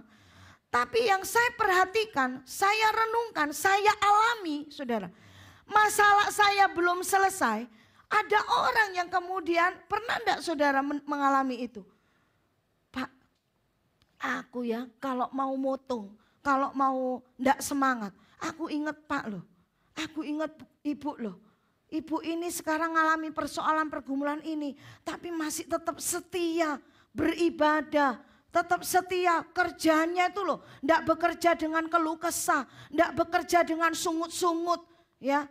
Tapi yang saya perhatikan, saya renungkan, saya alami, saudara. Masalah saya belum selesai. Ada orang yang kemudian pernah enggak saudara mengalami itu? Aku ya kalau mau motong, kalau mau ndak semangat, aku ingat Pak loh, aku ingat Ibu loh. Ibu ini sekarang ngalami persoalan pergumulan ini, tapi masih tetap setia beribadah, tetap setia kerjanya itu loh. Ndak bekerja dengan keluh kesah, ndak bekerja dengan sungut-sungut ya.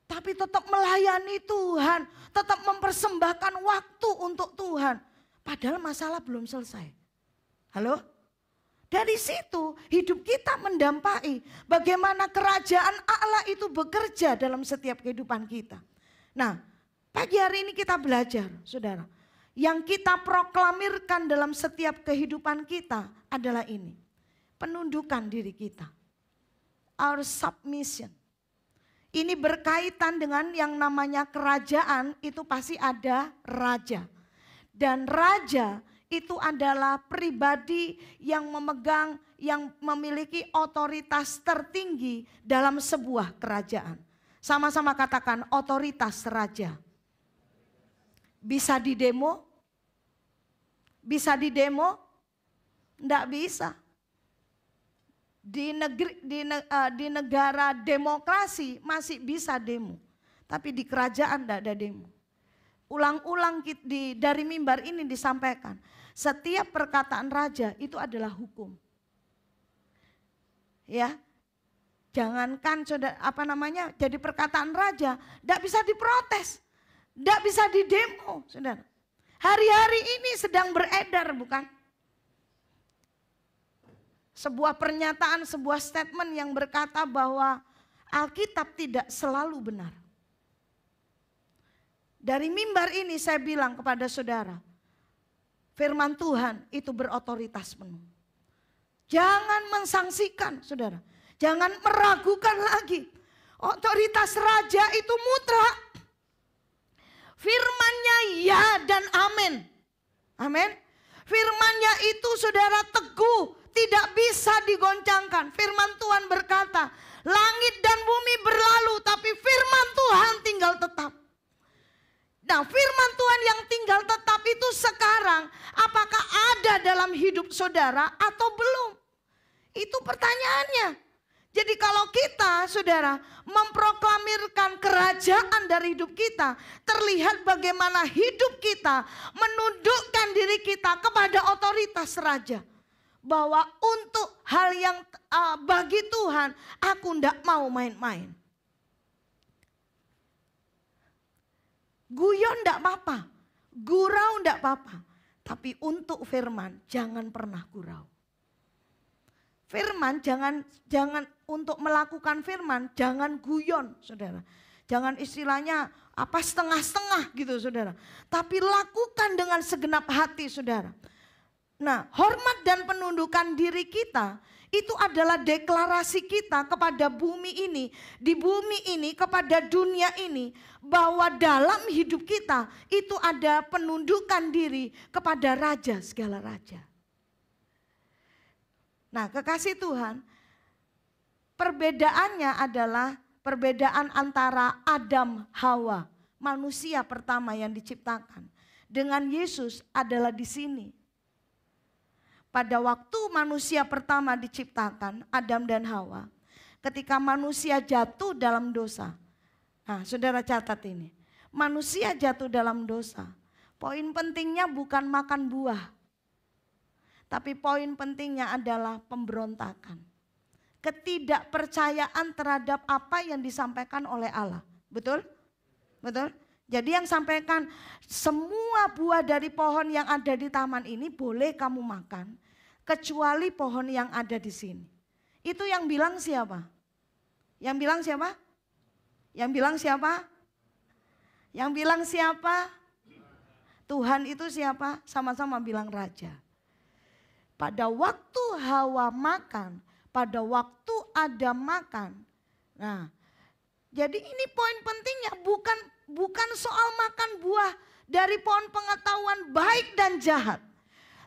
Tapi tetap melayani Tuhan, tetap mempersembahkan waktu untuk Tuhan. Padahal masalah belum selesai. Halo? Dari situ hidup kita mendampai bagaimana kerajaan Allah itu bekerja dalam setiap kehidupan kita. Nah, pagi hari ini kita belajar, saudara. Yang kita proklamirkan dalam setiap kehidupan kita adalah ini. Penundukan diri kita. Our submission. Ini berkaitan dengan yang namanya kerajaan, itu pasti ada raja. Dan raja itu adalah pribadi yang memegang, yang memiliki otoritas tertinggi dalam sebuah kerajaan. Sama-sama katakan otoritas raja. Bisa didemo? Bisa didemo? Enggak bisa. Di negara demokrasi masih bisa demo. Tapi di kerajaan enggak ada demo. Ulang-ulang dari mimbar ini disampaikan. Setiap perkataan raja itu adalah hukum. Ya. Jangankan jadi perkataan raja, enggak bisa diprotes. Enggak bisa didemo, saudara. Hari-hari ini sedang beredar, bukan? Sebuah pernyataan, sebuah statement yang berkata bahwa Alkitab tidak selalu benar. Dari mimbar ini saya bilang kepada saudara, firman Tuhan itu berotoritas penuh. Jangan mensangsikan, saudara. Jangan meragukan lagi. Otoritas raja itu mutlak. Firman-Nya ya dan amin. Amin. Firman-Nya itu saudara teguh, tidak bisa digoncangkan. Firman Tuhan berkata, langit dan bumi berlalu tapi firman Tuhan tinggal tetap. Nah, firman Tuhan yang tinggal tetap itu sekarang apakah ada dalam hidup saudara atau belum? Itu pertanyaannya. Jadi kalau kita, saudara, memproklamirkan kerajaan dari hidup kita, terlihat bagaimana hidup kita menundukkan diri kita kepada otoritas raja. Bahwa untuk hal yang bagi Tuhan, aku tidak mau main-main. Guyon tidak apa-apa, gurau tidak apa-apa. Tapi untuk firman, jangan pernah gurau. Firman jangan untuk melakukan firman jangan guyon, saudara. Jangan istilahnya apa setengah-setengah gitu, saudara. Tapi lakukan dengan segenap hati, saudara. Nah, hormat dan penundukan diri kita itu adalah deklarasi kita kepada bumi ini, di bumi ini, kepada dunia ini, bahwa dalam hidup kita itu ada penundukan diri kepada raja segala raja. Nah, kekasih Tuhan, perbedaannya adalah perbedaan antara Adam, Hawa, manusia pertama yang diciptakan, dengan Yesus adalah di sini. Pada waktu manusia pertama diciptakan, Adam dan Hawa, ketika manusia jatuh dalam dosa. Nah, saudara catat ini, manusia jatuh dalam dosa. Poin pentingnya bukan makan buah. Tapi poin pentingnya adalah pemberontakan. Ketidakpercayaan terhadap apa yang disampaikan oleh Allah. Betul? Betul? Jadi yang sampaikan semua buah dari pohon yang ada di taman ini boleh kamu makan. Kecuali pohon yang ada di sini. Itu yang bilang siapa? Yang bilang siapa? Yang bilang siapa? Yang bilang siapa? Tuhan itu siapa? Sama-sama bilang raja. Pada waktu Hawa makan, pada waktu Adam makan. Nah, jadi ini poin pentingnya bukan soal makan buah dari pohon pengetahuan baik dan jahat.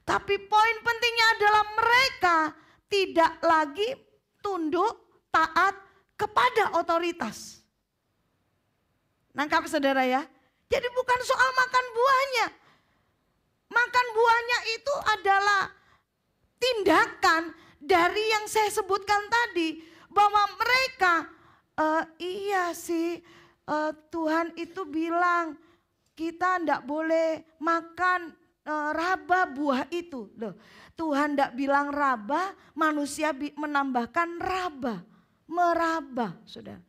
Tapi poin pentingnya adalah mereka tidak lagi tunduk, taat kepada otoritas. Nangkap saudara ya? Jadi bukan soal makan buahnya. Makan buahnya itu adalah tindakan dari yang saya sebutkan tadi, bahwa mereka iya sih Tuhan itu bilang kita enggak boleh makan raba buah itu. Loh, Tuhan enggak bilang raba, manusia menambahkan raba, meraba, saudara.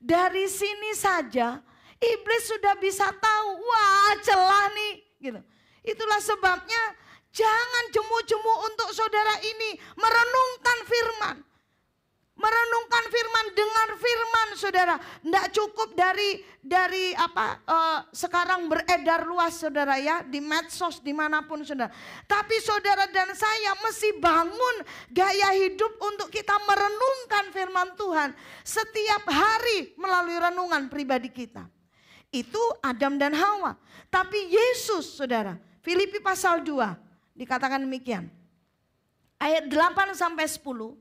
Dari sini saja iblis sudah bisa tahu, wah celah nih, gitu. Itulah sebabnya Jangan jemu-jemu untuk saudara ini merenungkan firman. Merenungkan firman, dengar firman saudara. Tidak cukup dari sekarang beredar luas saudara ya. Di medsos dimanapun saudara. Tapi saudara dan saya mesti bangun gaya hidup untuk kita merenungkan firman Tuhan. Setiap hari melalui renungan pribadi kita. Itu Adam dan Hawa. Tapi Yesus saudara. Filipi pasal 2. Dikatakan demikian. Ayat 8 sampai 10.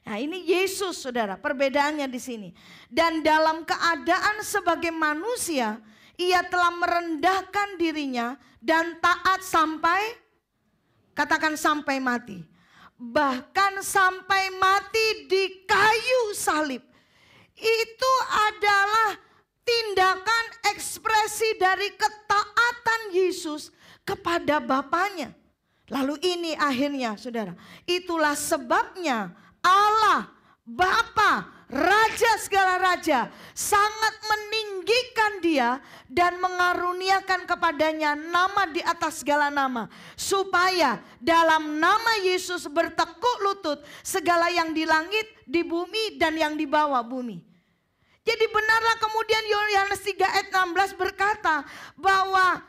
Nah, ini Yesus saudara, perbedaannya di sini. Dan dalam keadaan sebagai manusia, ia telah merendahkan dirinya dan taat sampai, katakan sampai mati. Bahkan sampai mati di kayu salib. Itu adalah tindakan ekspresi dari ketaatan Yesus kepada Bapaknya. Lalu ini akhirnya saudara, itulah sebabnya Allah Bapa, Raja segala raja sangat meninggikan dia dan mengaruniakan kepadanya nama di atas segala nama. Supaya dalam nama Yesus bertekuk lutut segala yang di langit, di bumi dan yang di bawah bumi. Jadi benarlah kemudian Yohanes 3 ayat 16 berkata bahwa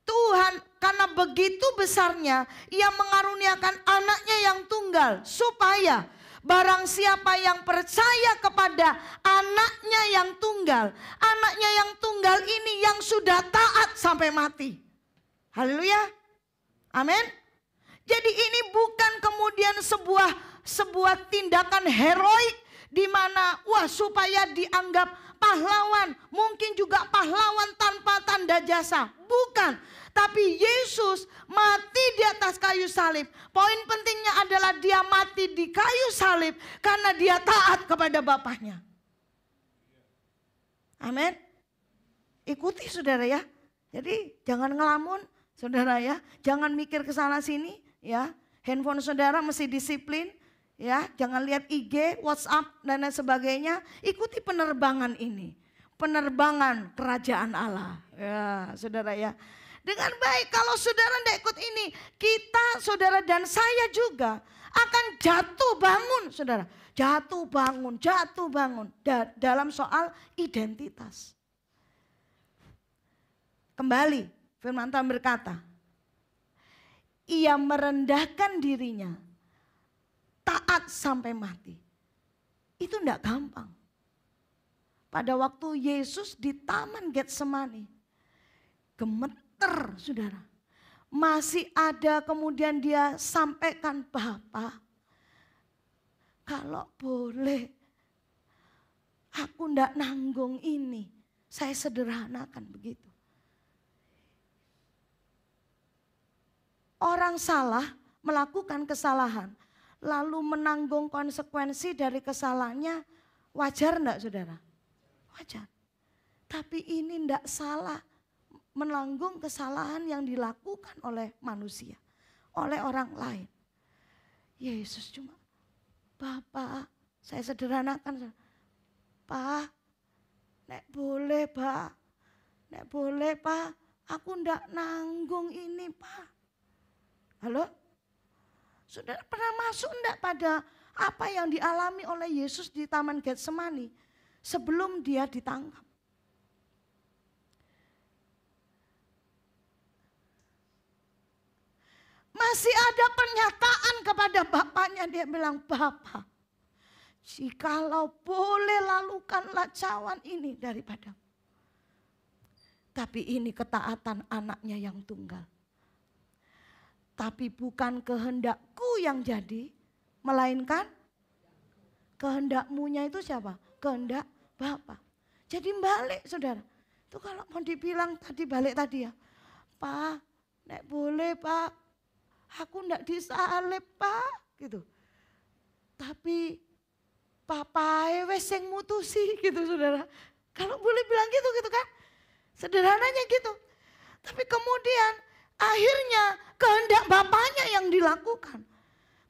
Tuhan karena begitu besarnya ia mengaruniakan anaknya yang tunggal supaya barang siapa yang percaya kepada anaknya yang tunggal ini yang sudah taat sampai mati. Haleluya. Amin. Jadi ini bukan kemudian sebuah tindakan heroik di mana supaya dianggap pahlawan, mungkin juga pahlawan tanpa tanda jasa. Bukan. Tapi Yesus mati di atas kayu salib. Poin pentingnya adalah dia mati di kayu salib karena dia taat kepada Bapaknya. Amin. Ikuti saudara ya. Jadi jangan ngelamun saudara ya. Jangan mikir ke sana sini ya. Handphone saudara mesti disiplin ya. Jangan lihat IG, WhatsApp dan lain sebagainya. Ikuti penerbangan ini. Penerbangan kerajaan Allah. Ya saudara ya. Dengan baik kalau saudara tidak ikut ini, kita saudara dan saya juga akan jatuh bangun saudara. Jatuh bangun dalam soal identitas. Kembali firman Tuhan berkata, ia merendahkan dirinya, taat sampai mati. Itu tidak gampang. Pada waktu Yesus di Taman Getsemani, gemeter saudara. Masih ada kemudian dia sampaikan, Bapa, kalau boleh aku ndak nanggung ini. Saya sederhanakan begitu. Orang salah melakukan kesalahan. Lalu menanggung konsekuensi dari kesalahannya. Wajar enggak saudara? Wajar. Tapi ini ndak salah. Menanggung kesalahan yang dilakukan oleh manusia, oleh orang lain. Yesus cuma, Bapak, saya sederhanakan, Pak, nek boleh Pak, nek boleh Pak, aku ndak nanggung ini Pak. Halo? Saudara pernah masuk ndak pada apa yang dialami oleh Yesus di Taman Getsemani sebelum dia ditangkap? Masih ada pernyataan kepada Bapaknya, dia bilang, Bapak, jikalau boleh lalukanlah cawan ini daripadamu. Tapi ini ketaatan anaknya yang tunggal. Tapi bukan kehendakku yang jadi, melainkan kehendakmunya itu siapa? Kehendak Bapa. Jadi balik saudara. Itu kalau mau dibilang tadi balik tadi ya. Pak, nek boleh Pak. Aku ndak disalib Pak, gitu. Tapi Papa wes sing mutusi gitu saudara. Kalau boleh bilang gitu kan. Sederhananya gitu. Tapi kemudian akhirnya kehendak Bapaknya yang dilakukan.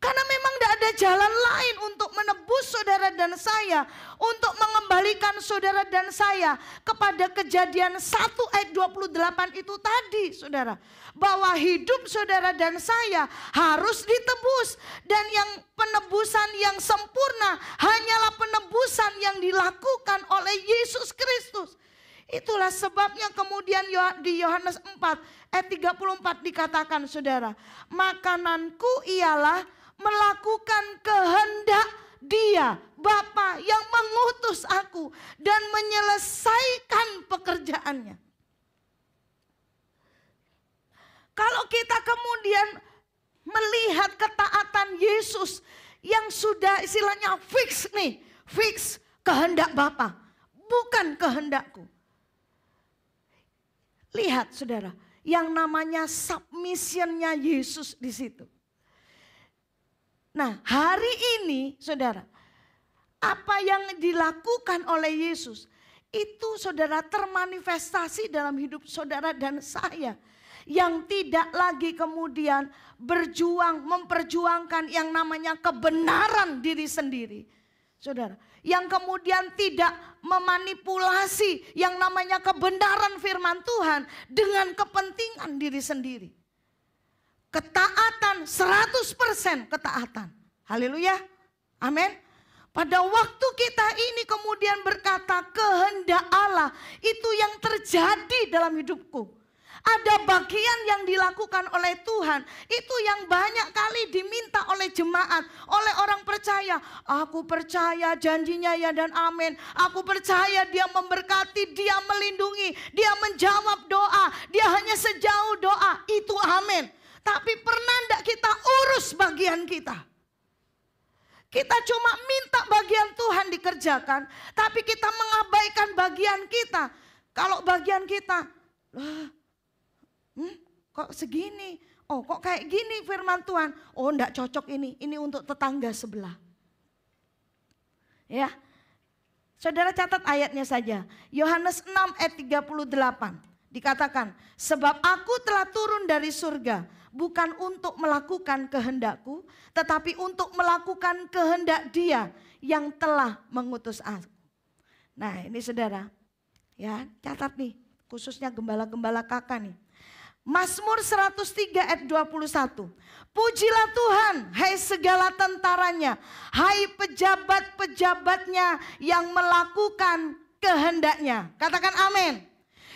Karena memang ndak ada ada jalan lain untuk menebus saudara dan saya, untuk mengembalikan saudara dan saya kepada Kejadian 1 ayat 28 itu tadi, saudara. Bahwa hidup saudara dan saya harus ditebus. Dan yang penebusan yang sempurna hanyalah penebusan yang dilakukan oleh Yesus Kristus. Itulah sebabnya kemudian di Yohanes 4 ayat 34 dikatakan, saudara, makananku ialah melakukan kehendak Dia, Bapa yang mengutus aku dan menyelesaikan pekerjaannya. Kalau kita kemudian melihat ketaatan Yesus yang sudah istilahnya fix nih, fix kehendak Bapa, bukan kehendakku. Lihat saudara, yang namanya submissionnya Yesus di situ. Nah, hari ini saudara, apa yang dilakukan oleh Yesus itu saudara termanifestasi dalam hidup saudara dan saya. Yang tidak lagi kemudian memperjuangkan yang namanya kebenaran diri sendiri. Saudara, yang kemudian tidak memanipulasi yang namanya kebenaran firman Tuhan dengan kepentingan diri sendiri. Ketaatan, 100% ketaatan. Haleluya, amin. Pada waktu kita ini kemudian berkata kehendak Allah, itu yang terjadi dalam hidupku. Ada bagian yang dilakukan oleh Tuhan. Itu yang banyak kali diminta oleh jemaat, oleh orang percaya. Aku percaya janjinya ya dan amin. Aku percaya Dia memberkati, Dia melindungi, Dia menjawab doa. Dia hanya sejauh doa, itu amin. Tapi pernah enggak kita urus bagian kita? Kita cuma minta bagian Tuhan dikerjakan, tapi kita mengabaikan bagian kita. Kalau bagian kita, kok segini? Oh kok kayak gini firman Tuhan? Oh enggak cocok ini untuk tetangga sebelah. Ya, saudara catat ayatnya saja. Yohanes 6 ayat 38 dikatakan, sebab aku telah turun dari surga bukan untuk melakukan kehendakku, tetapi untuk melakukan kehendak Dia yang telah mengutus aku. Nah ini saudara, ya catat nih, khususnya gembala-gembala kakak nih. Mazmur 103 ayat 21. Pujilah Tuhan, hai segala tentaranya, hai pejabat-pejabatnya yang melakukan kehendaknya. Katakan amin.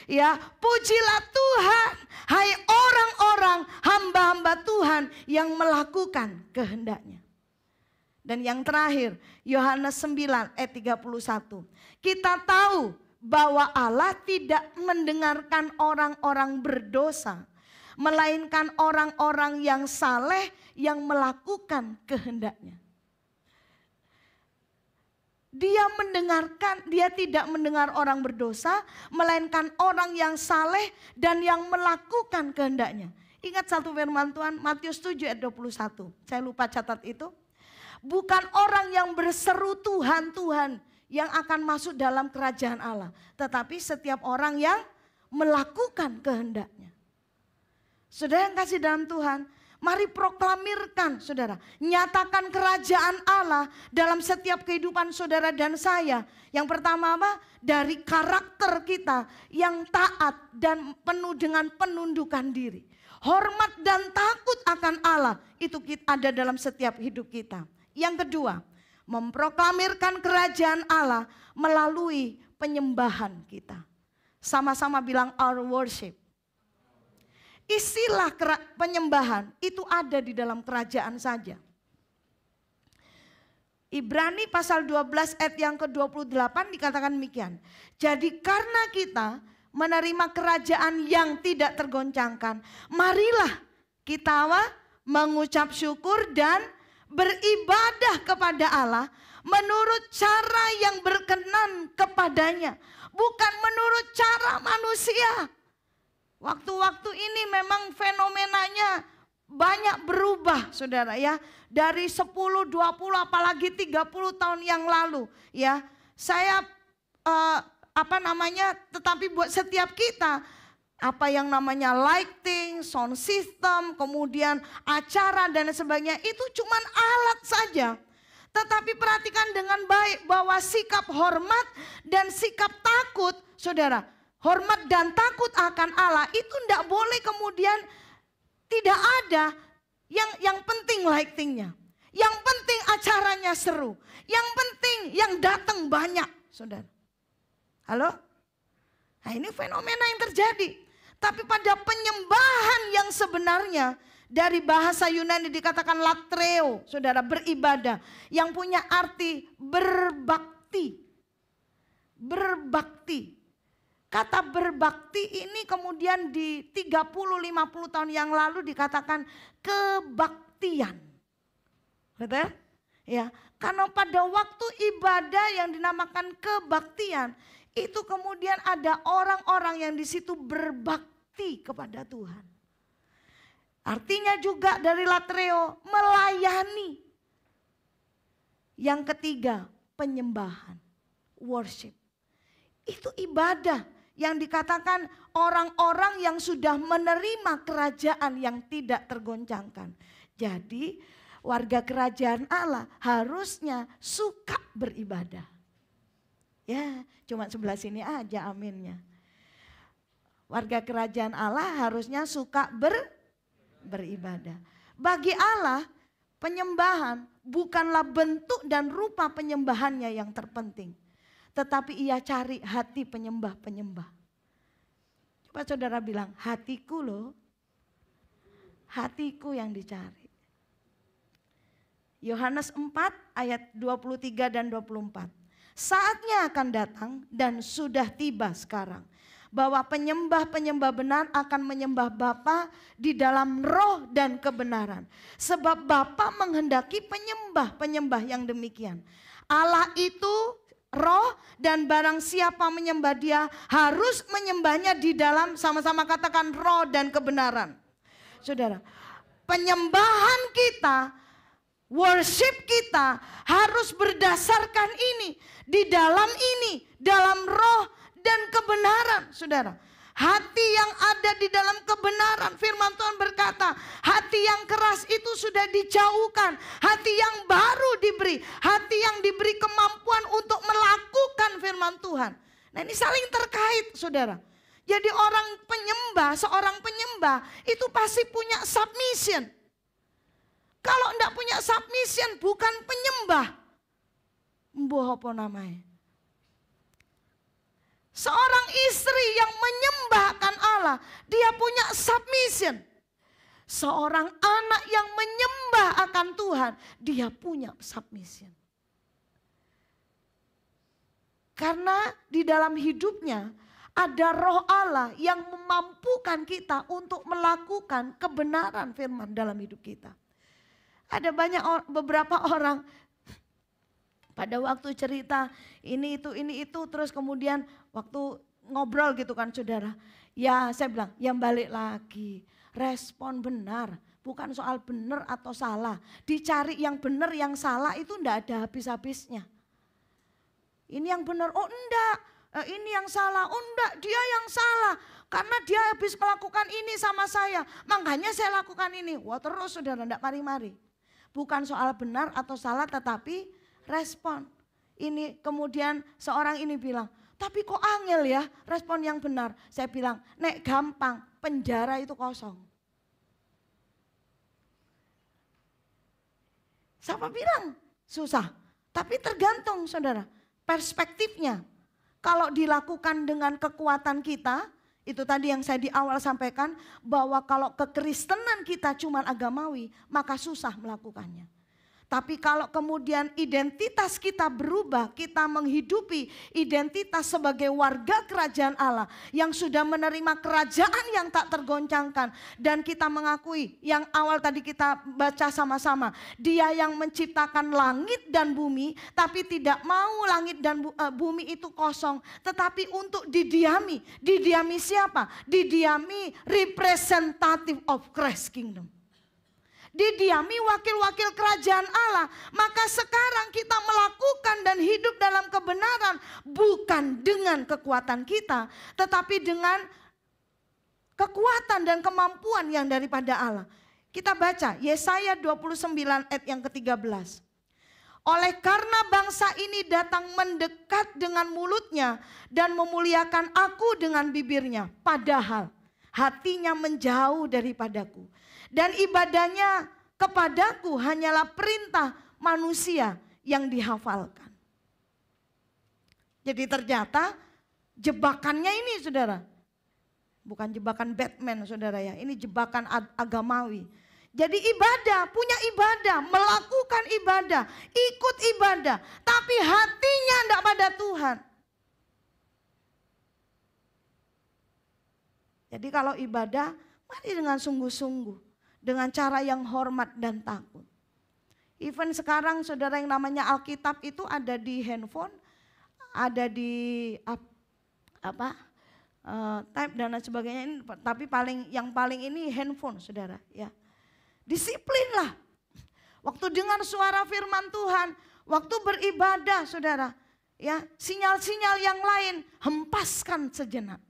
Ya, pujilah Tuhan, hai orang-orang hamba-hamba Tuhan yang melakukan kehendaknya. Dan yang terakhir, Yohanes 9 ayat 31. Kita tahu bahwa Allah tidak mendengarkan orang-orang berdosa, melainkan orang-orang yang saleh yang melakukan kehendaknya. Dia tidak mendengar orang berdosa, melainkan orang yang saleh dan yang melakukan kehendaknya. Ingat satu firman Tuhan, Matius 7 ayat 21. Saya lupa catat itu. Bukan orang yang berseru Tuhan, Tuhan yang akan masuk dalam kerajaan Allah. Tetapi setiap orang yang melakukan kehendaknya. Saudara yang kasih dalam Tuhan, mari proklamirkan saudara. Nyatakan kerajaan Allah dalam setiap kehidupan saudara dan saya. Yang pertama apa? Dari karakter kita yang taat dan penuh dengan penundukan diri. Hormat dan takut akan Allah itu ada dalam setiap hidup kita. Yang kedua, memproklamirkan kerajaan Allah melalui penyembahan kita. Sama-sama bilang our worship. Istilah penyembahan itu ada di dalam kerajaan saja. Ibrani pasal 12 ayat yang ke-28 dikatakan demikian. Jadi karena kita menerima kerajaan yang tidak tergoncangkan, marilah kita mengucap syukur dan beribadah kepada Allah menurut cara yang berkenan kepadanya, bukan menurut cara manusia. Waktu-waktu ini memang fenomenanya banyak berubah saudara ya. Dari 10, 20 apalagi 30 tahun yang lalu ya. Saya tetapi buat setiap kita apa yang namanya like things, sound system, kemudian acara dan sebagainya itu cuman alat saja. Tetapi perhatikan dengan baik bahwa sikap hormat dan sikap takut, saudara, hormat dan takut akan Allah itu tidak boleh kemudian tidak ada. Yang penting lightingnya, yang penting acaranya seru, yang penting yang datang banyak, saudara. Halo? Nah ini fenomena yang terjadi. Tapi pada penyembahan yang sebenarnya, dari bahasa Yunani dikatakan latreo, saudara, beribadah. Yang punya arti berbakti. Berbakti. Kata berbakti ini kemudian di 30-50 tahun yang lalu dikatakan kebaktian. Betul? Ya, karena pada waktu ibadah yang dinamakan kebaktian, itu kemudian ada orang-orang yang di situ berbakti kepada Tuhan. Artinya juga dari latreo melayani. Yang ketiga, penyembahan, worship. Itu ibadah yang dikatakan orang-orang yang sudah menerima kerajaan yang tidak tergoncangkan. Jadi warga kerajaan Allah harusnya suka beribadah. Ya, cuma sebelah sini aja aminnya. Warga kerajaan Allah harusnya suka beribadah. Bagi Allah, penyembahan bukanlah bentuk dan rupa penyembahannya yang terpenting. Tetapi ia cari hati penyembah-penyembah. Coba saudara bilang, hatiku loh. Hatiku yang dicari. Yohanes 4 ayat 23 dan 24. Saatnya akan datang dan sudah tiba sekarang. Bahwa penyembah-penyembah benar akan menyembah Bapa di dalam roh dan kebenaran. Sebab Bapa menghendaki penyembah-penyembah yang demikian. Allah itu roh dan barang siapa menyembah dia harus menyembahnya di dalam, sama-sama katakan, roh dan kebenaran. Saudara, penyembahan kita, worship kita harus berdasarkan ini, di dalam roh dan kebenaran, saudara. Hati yang ada di dalam kebenaran, firman Tuhan berkata, hati yang keras itu sudah dijauhkan, hati yang baru diberi, hati yang diberi kemampuan untuk melakukan firman Tuhan. Nah ini saling terkait, saudara. Jadi seorang penyembah itu pasti punya submission. Kalau enggak punya submission bukan penyembah. Mbuh apa namanya? Seorang istri yang menyembahkan Allah, dia punya submission. Seorang anak yang menyembah akan Tuhan, dia punya submission. Karena di dalam hidupnya ada roh Allah yang memampukan kita untuk melakukan kebenaran firman dalam hidup kita. Ada beberapa orang pada waktu cerita ini itu terus kemudian waktu ngobrol gitu kan saudara. Ya saya bilang yang balik lagi, respon benar, bukan soal benar atau salah. Dicari yang benar yang salah itu enggak ada habis-habisnya. Ini yang benar, oh enggak, ini yang salah, oh enggak dia yang salah. Karena dia habis melakukan ini sama saya, makanya saya lakukan ini. Wah terus saudara enggak mari-mari. Bukan soal benar atau salah tetapi respon. Ini kemudian seorang ini bilang, tapi kok angel ya respon yang benar. Saya bilang, nek gampang, penjara itu kosong. Siapa bilang susah? Tapi tergantung saudara, perspektifnya. Kalau dilakukan dengan kekuatan kita, itu tadi yang saya di awal sampaikan, bahwa kalau kekristenan kita cuma agamawi, maka susah melakukannya. Tapi kalau kemudian identitas kita berubah, kita menghidupi identitas sebagai warga kerajaan Allah yang sudah menerima kerajaan yang tak tergoncangkan. Dan kita mengakui yang awal tadi kita baca sama-sama. Dia yang menciptakan langit dan bumi, tapi tidak mau langit dan bumi itu kosong. Tetapi untuk didiami. Didiami siapa? Didiami representative of Christ Kingdom. Didiami wakil-wakil kerajaan Allah. Maka sekarang kita melakukan dan hidup dalam kebenaran bukan dengan kekuatan kita, tetapi dengan kekuatan dan kemampuan yang daripada Allah. Kita baca Yesaya 29 ayat yang ke-13. Oleh karena bangsa ini datang mendekat dengan mulutnya dan memuliakan aku dengan bibirnya, padahal hatinya menjauh daripadaku. Dan ibadahnya kepadaku hanyalah perintah manusia yang dihafalkan. Jadi ternyata jebakannya ini saudara, bukan jebakan Batman saudara ya, ini jebakan agamawi. Jadi ibadah, punya ibadah, melakukan ibadah, ikut ibadah, tapi hatinya tidak pada Tuhan. Jadi kalau ibadah, mari dengan sungguh-sungguh, dengan cara yang hormat dan takut. Even sekarang saudara yang namanya Alkitab itu ada di handphone, ada di type dan lain sebagainya. Tapi yang paling ini handphone saudara ya. Disiplinlah. Waktu dengar suara firman Tuhan, waktu beribadah saudara, ya, sinyal-sinyal yang lain hempaskan sejenak.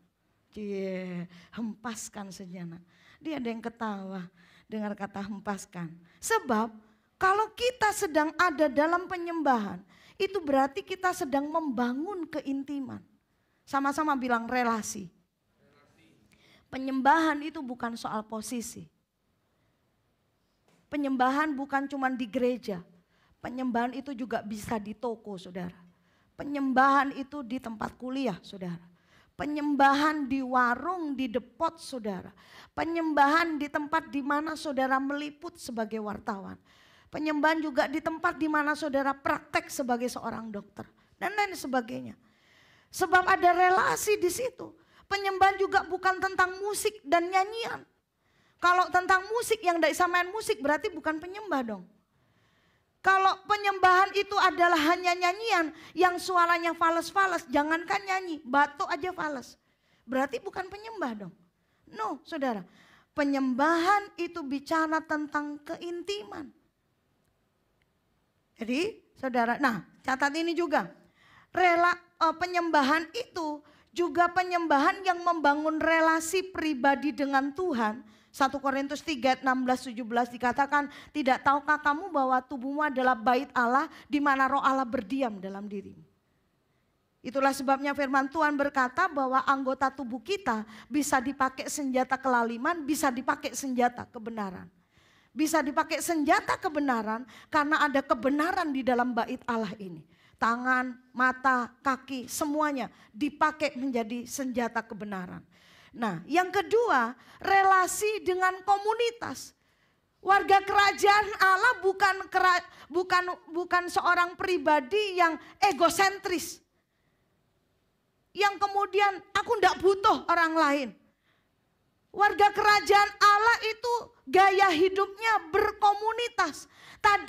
Hempaskan sejenak. Dia ada yang ketawa dengar kata hempaskan. Sebab kalau kita sedang ada dalam penyembahan, itu berarti kita sedang membangun keintiman. Sama-sama bilang relasi. Penyembahan itu bukan soal posisi. Penyembahan bukan cuma di gereja. Penyembahan itu juga bisa di toko saudara. Penyembahan itu di tempat kuliah saudara. Penyembahan di warung, di depot saudara. Penyembahan di tempat di mana saudara meliput sebagai wartawan. Penyembahan juga di tempat di mana saudara praktek sebagai seorang dokter. Dan lain sebagainya. Sebab ada relasi di situ. Penyembahan juga bukan tentang musik dan nyanyian. Kalau tentang musik yang tidak bisa main musik berarti bukan penyembah dong. Kalau penyembahan itu adalah hanya nyanyian yang suaranya fales-fales, jangankan nyanyi, batuk aja fales. Berarti bukan penyembah dong. No, saudara. Penyembahan itu bicara tentang keintiman. Jadi, saudara, nah catat ini juga. Penyembahan itu juga penyembahan yang membangun relasi pribadi dengan Tuhan. 1 Korintus 3 16-17 dikatakan, tidak tahukah kamu bahwa tubuhmu adalah bait Allah di mana roh Allah berdiam dalam dirimu. Itulah sebabnya firman Tuhan berkata bahwa anggota tubuh kita bisa dipakai senjata kelaliman, bisa dipakai senjata kebenaran. Bisa dipakai senjata kebenaran karena ada kebenaran di dalam bait Allah ini. Tangan, mata, kaki, semuanya dipakai menjadi senjata kebenaran. Nah, yang kedua, relasi dengan komunitas. Warga kerajaan Allah bukan seorang pribadi yang egosentris. Yang kemudian aku tidak butuh orang lain. Warga kerajaan Allah itu gaya hidupnya berkomunitas.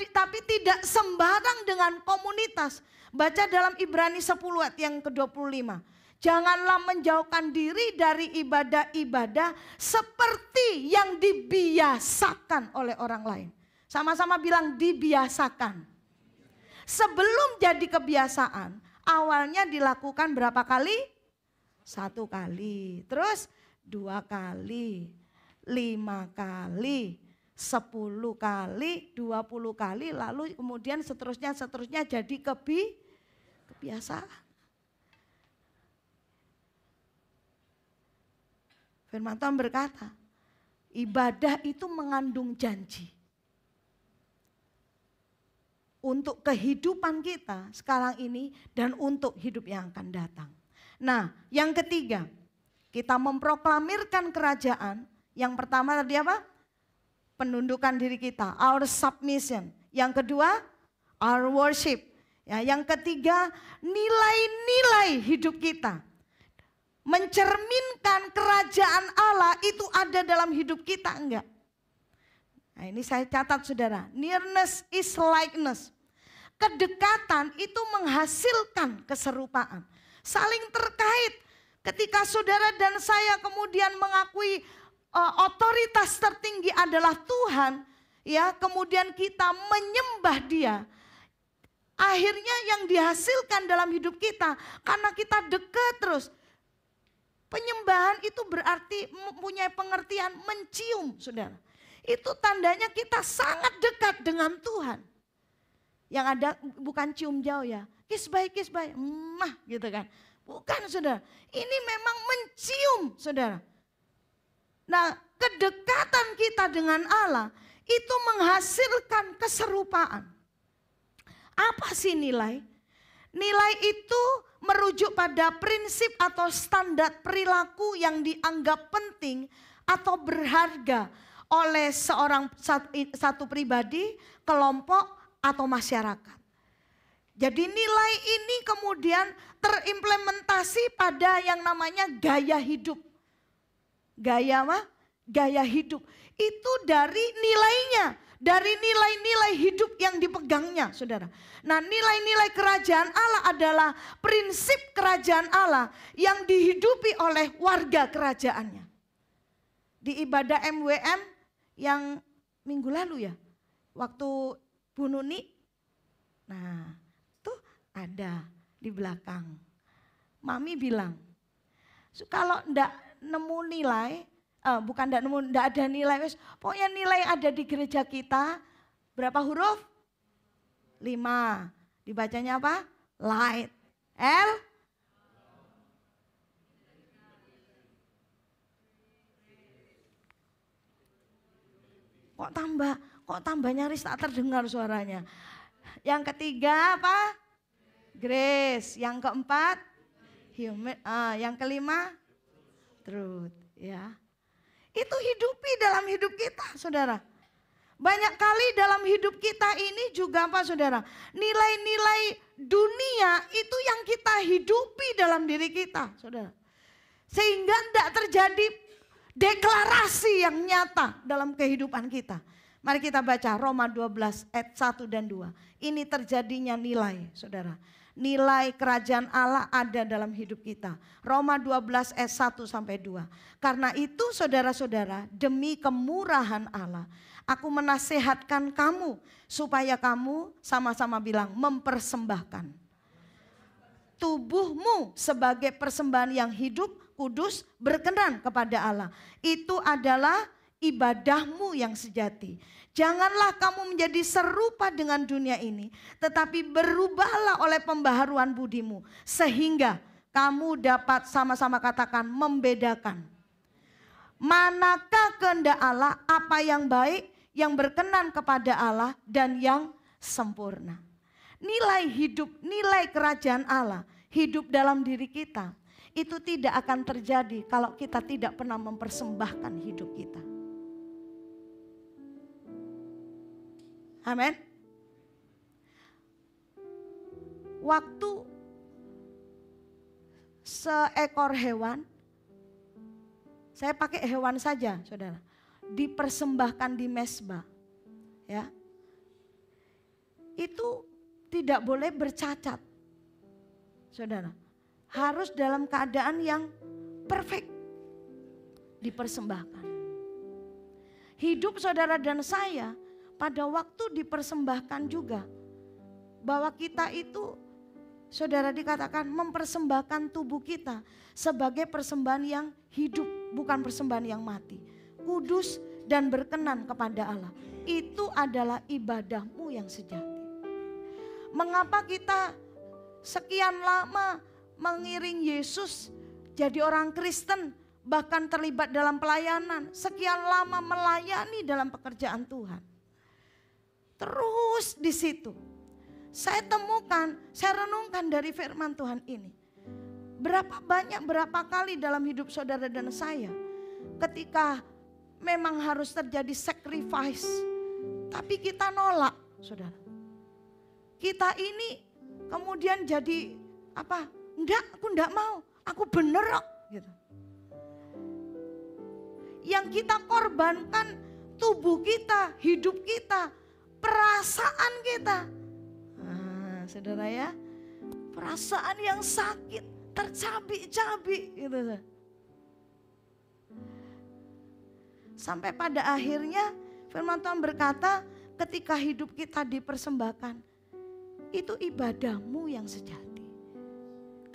Tapi tidak sembarang dengan komunitas. Baca dalam Ibrani 10 ayat yang ke-25. Janganlah menjauhkan diri dari ibadah-ibadah seperti yang dibiasakan oleh orang lain. Sama-sama bilang dibiasakan. Sebelum jadi kebiasaan, awalnya dilakukan berapa kali? 1 kali. Terus 2 kali, 5 kali, 10 kali, 20 kali, lalu kemudian seterusnya jadi kebiasaan. Firman Tuhan berkata, ibadah itu mengandung janji. Untuk kehidupan kita sekarang ini dan untuk hidup yang akan datang. Nah, yang ketiga, kita memproklamirkan kerajaan. Yang pertama tadi apa? Penundukan diri kita, our submission. Yang kedua, our worship. Ya, yang ketiga, nilai-nilai hidup kita. Mencerminkan kerajaan Allah itu ada dalam hidup kita enggak? Nah, ini saya catat saudara, nearness is likeness. Kedekatan itu menghasilkan keserupaan. Saling terkait. Ketika saudara dan saya kemudian mengakui otoritas tertinggi adalah Tuhan, ya, kemudian kita menyembah Dia. Akhirnya yang dihasilkan dalam hidup kita karena kita dekat terus. Penyembahan itu berarti mempunyai pengertian mencium, saudara. Itu tandanya kita sangat dekat dengan Tuhan. Yang ada bukan cium jauh ya, kiss bye, gitu kan. Bukan, saudara. Ini memang mencium, saudara. Nah, kedekatan kita dengan Allah itu menghasilkan keserupaan. Apa sih nilai? Nilai itu merujuk pada prinsip atau standar perilaku yang dianggap penting atau berharga oleh satu pribadi, kelompok, atau masyarakat. Jadi nilai ini kemudian terimplementasi pada yang namanya gaya hidup. Gaya apa? Gaya hidup. Itu dari nilainya, dari nilai-nilai hidup yang dipegangnya, saudara. Nah, nilai-nilai kerajaan Allah adalah prinsip kerajaan Allah yang dihidupi oleh warga kerajaannya. Di ibadah MWM yang minggu lalu ya, waktu Bu Nuni, nah tuh ada di belakang. Mami bilang, kalau ndak nemu nilai, ndak ada nilai, pokoknya nilai ada di gereja kita, berapa huruf? 5. Dibacanya apa? Light. L. Kok tambah nyaris tak terdengar suaranya. Yang ketiga apa? Grace. Yang keempat? Human. Yang kelima? Truth. Ya. Itu hidupi dalam hidup kita, saudara. Banyak kali dalam hidup kita ini juga apa, saudara? Nilai-nilai dunia itu yang kita hidupi dalam diri kita, saudara. Sehingga tidak terjadi deklarasi yang nyata dalam kehidupan kita. Mari kita baca Roma 12 ayat 1 dan 2. Ini terjadinya nilai, saudara. Nilai kerajaan Allah ada dalam hidup kita. Roma 12 ayat 1 sampai 2. Karena itu saudara-saudara, demi kemurahan Allah, aku menasehatkan kamu supaya kamu sama-sama bilang mempersembahkan tubuhmu sebagai persembahan yang hidup, kudus, berkenan kepada Allah. Itu adalah ibadahmu yang sejati. Janganlah kamu menjadi serupa dengan dunia ini, tetapi berubahlah oleh pembaharuan budimu, sehingga kamu dapat sama-sama katakan membedakan. Manakah kehendak Allah, apa yang baik, yang berkenan kepada Allah, dan yang sempurna. Nilai hidup, nilai kerajaan Allah hidup dalam diri kita. Itu tidak akan terjadi kalau kita tidak pernah mempersembahkan hidup kita. Amin. Waktu seekor hewan, saya pakai hewan saja, saudara, dipersembahkan di mezbah, ya, itu tidak boleh bercacat, saudara. Harus dalam keadaan yang perfect dipersembahkan. Hidup saudara dan saya pada waktu dipersembahkan juga, bahwa kita itu, saudara, dikatakan mempersembahkan tubuh kita sebagai persembahan yang hidup, bukan persembahan yang mati. Kudus dan berkenan kepada Allah. Itu adalah ibadahmu yang sejati. Mengapa kita sekian lama mengiring Yesus, jadi orang Kristen, bahkan terlibat dalam pelayanan, sekian lama melayani dalam pekerjaan Tuhan. Terus di situ saya temukan, saya renungkan dari firman Tuhan ini. Berapa kali dalam hidup saudara dan saya ketika memang harus terjadi sacrifice, tapi kita nolak, saudara. Kita ini kemudian jadi apa? Enggak, aku enggak mau, aku bener kok, gitu. Yang kita korbankan tubuh kita, hidup kita, perasaan kita. Nah, saudara ya, perasaan yang sakit, tercabik-cabik gitu. Sampai pada akhirnya firman Tuhan berkata, ketika hidup kita dipersembahkan, itu ibadahmu yang sejati.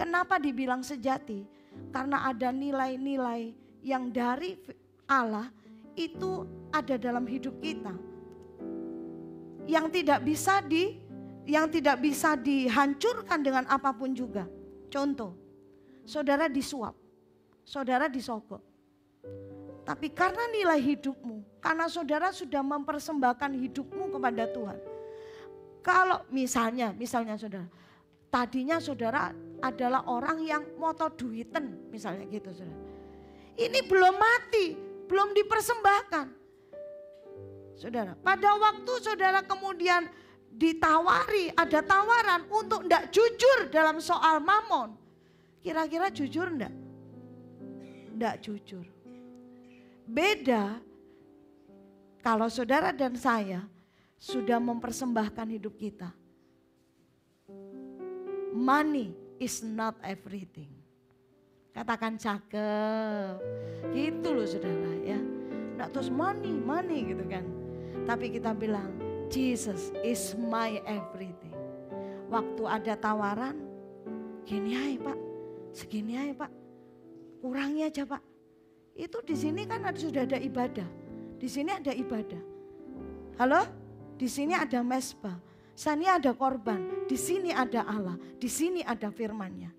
Kenapa dibilang sejati? Karena ada nilai-nilai yang dari Allah itu ada dalam hidup kita. Yang tidak bisa dihancurkan dengan apapun juga. Contoh, saudara disuap, saudara disogok. Tapi karena nilai hidupmu, karena saudara sudah mempersembahkan hidupmu kepada Tuhan. Kalau misalnya saudara, tadinya saudara adalah orang yang moto duiten, misalnya gitu saudara. Ini belum mati, belum dipersembahkan. Saudara, pada waktu saudara kemudian ditawari, ada tawaran untuk tidak jujur dalam soal mamon. Kira-kira jujur enggak? Enggak jujur. Beda kalau saudara dan saya sudah mempersembahkan hidup kita. Money is not everything. Katakan cakep. Gitu loh saudara ya. Enggak terus money gitu kan. Tapi kita bilang Jesus is my everything. Waktu ada tawaran, gini aja Pak, segini aja Pak, kurangi aja Pak. Itu di sini kan sudah ada ibadah. Di sini ada ibadah. Halo? Di sini ada mesbah. Sini ada korban. Di sini ada Allah. Di sini ada firman-Nya.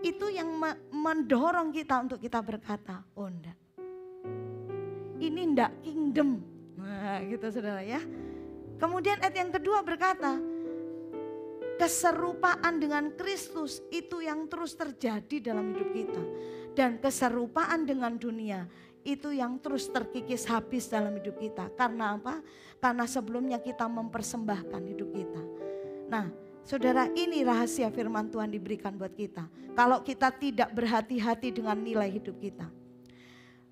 Itu yang mendorong kita untuk kita berkata, oh enggak. Ini enggak kingdom. Nah gitu saudara ya. Kemudian ayat yang kedua berkata, keserupaan dengan Kristus itu yang terus terjadi dalam hidup kita. Dan keserupaan dengan dunia itu yang terus terkikis habis dalam hidup kita. Karena apa? Karena sebelumnya kita mempersembahkan hidup kita. Nah saudara, ini rahasia firman Tuhan diberikan buat kita. Kalau kita tidak berhati-hati dengan nilai hidup kita.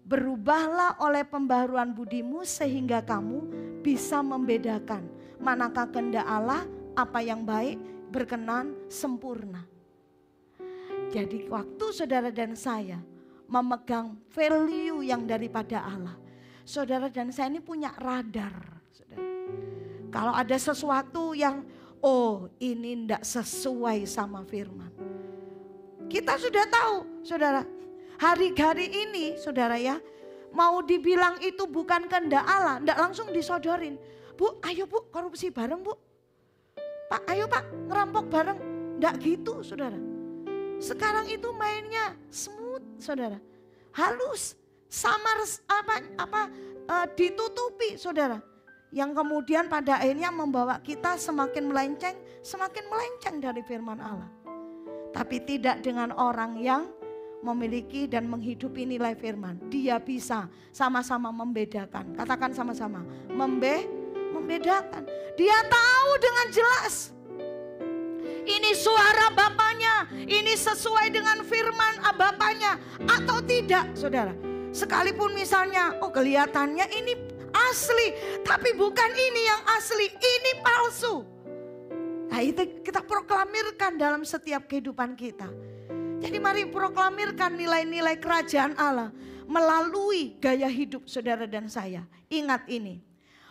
Berubahlah oleh pembaharuan budimu sehingga kamu bisa membedakan manakah kehendak Allah, apa yang baik, berkenan, sempurna. Jadi waktu saudara dan saya memegang value yang daripada Allah, saudara dan saya ini punya radar. Saudara. Kalau ada sesuatu yang ini tidak sesuai sama firman, kita sudah tahu saudara. Hari-hari ini saudara ya, mau dibilang itu bukan kehendak Allah, tidak langsung disodorin. Bu, ayo Bu, korupsi bareng Bu. Pak, ayo Pak, ngerampok bareng. Tidak gitu saudara. Sekarang itu mainnya smooth saudara. Halus, samar ditutupi saudara. Yang kemudian pada akhirnya membawa kita semakin melenceng dari firman Allah. Tapi tidak dengan orang yang memiliki dan menghidupi nilai firman. Dia bisa sama-sama membedakan. Katakan sama-sama, membedakan. Dia tahu dengan jelas. Ini suara Bapaknya, ini sesuai dengan firman Bapaknya atau tidak saudara. Sekalipun misalnya, kelihatannya ini asli, tapi bukan ini yang asli, ini palsu. Nah itu kita proklamirkan dalam setiap kehidupan kita. Jadi mari proklamirkan nilai-nilai kerajaan Allah melalui gaya hidup saudara dan saya. Ingat ini,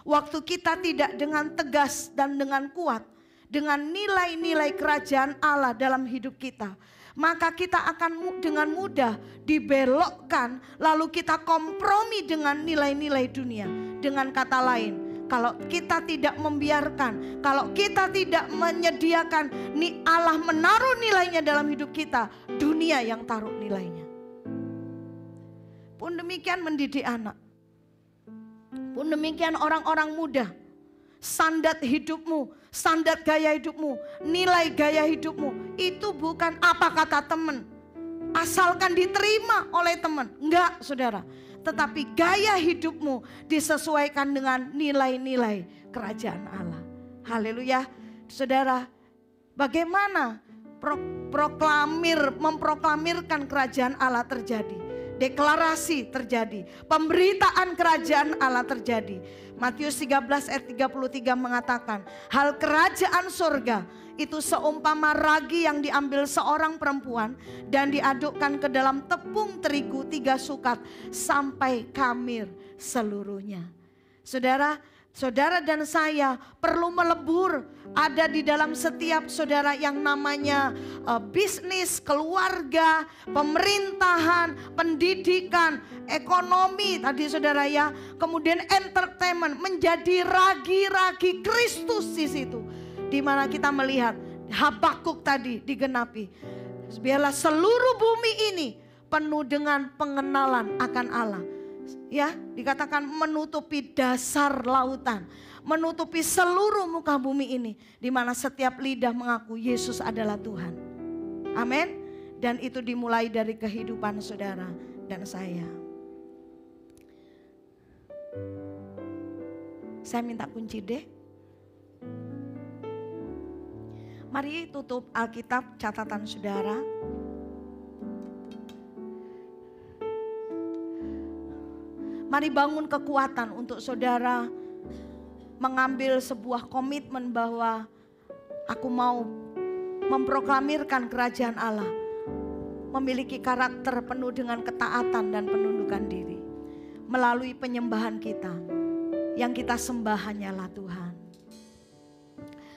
waktu kita tidak dengan tegas dan dengan kuat, dengan nilai-nilai kerajaan Allah dalam hidup kita, maka kita akan dengan mudah dibelokkan, lalu kita kompromi dengan nilai-nilai dunia. Dengan kata lain, kalau kita tidak membiarkan, kalau kita tidak menyediakan Allah menaruh nilainya dalam hidup kita, dunia yang taruh nilainya. Pun demikian mendidik anak, pun demikian orang-orang muda. Standar hidupmu, standar gaya hidupmu, nilai gaya hidupmu itu bukan apa kata teman, asalkan diterima oleh teman. Enggak saudara, tetapi gaya hidupmu disesuaikan dengan nilai-nilai kerajaan Allah. Haleluya. Saudara, bagaimana memproklamirkan kerajaan Allah terjadi? Deklarasi terjadi, pemberitaan kerajaan Allah terjadi. Matius 13 ayat 33 mengatakan, hal kerajaan surga itu seumpama ragi yang diambil seorang perempuan dan diadukkan ke dalam tepung terigu 3 sukat sampai kamir seluruhnya. Saudara, Saudara dan saya perlu melebur ada di dalam setiap saudara yang namanya bisnis, keluarga, pemerintahan, pendidikan, ekonomi tadi saudara ya. Kemudian entertainment menjadi ragi-ragi Kristus di situ. Di mana kita melihat Habakuk tadi digenapi. Biarlah seluruh bumi ini penuh dengan pengenalan akan Allah. Ya, dikatakan menutupi dasar lautan, menutupi seluruh muka bumi ini, di mana setiap lidah mengaku Yesus adalah Tuhan. Amin. Dan itu dimulai dari kehidupan saudara dan saya. Saya minta kunci deh. Mari tutup Alkitab catatan saudara. Mari bangun kekuatan untuk saudara mengambil sebuah komitmen bahwa aku mau memproklamirkan kerajaan Allah. Memiliki karakter penuh dengan ketaatan dan penundukan diri. Melalui penyembahan kita. Yang kita sembah hanyalah Tuhan.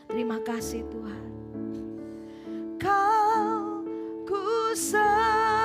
Terima kasih Tuhan. Kau ku sembah.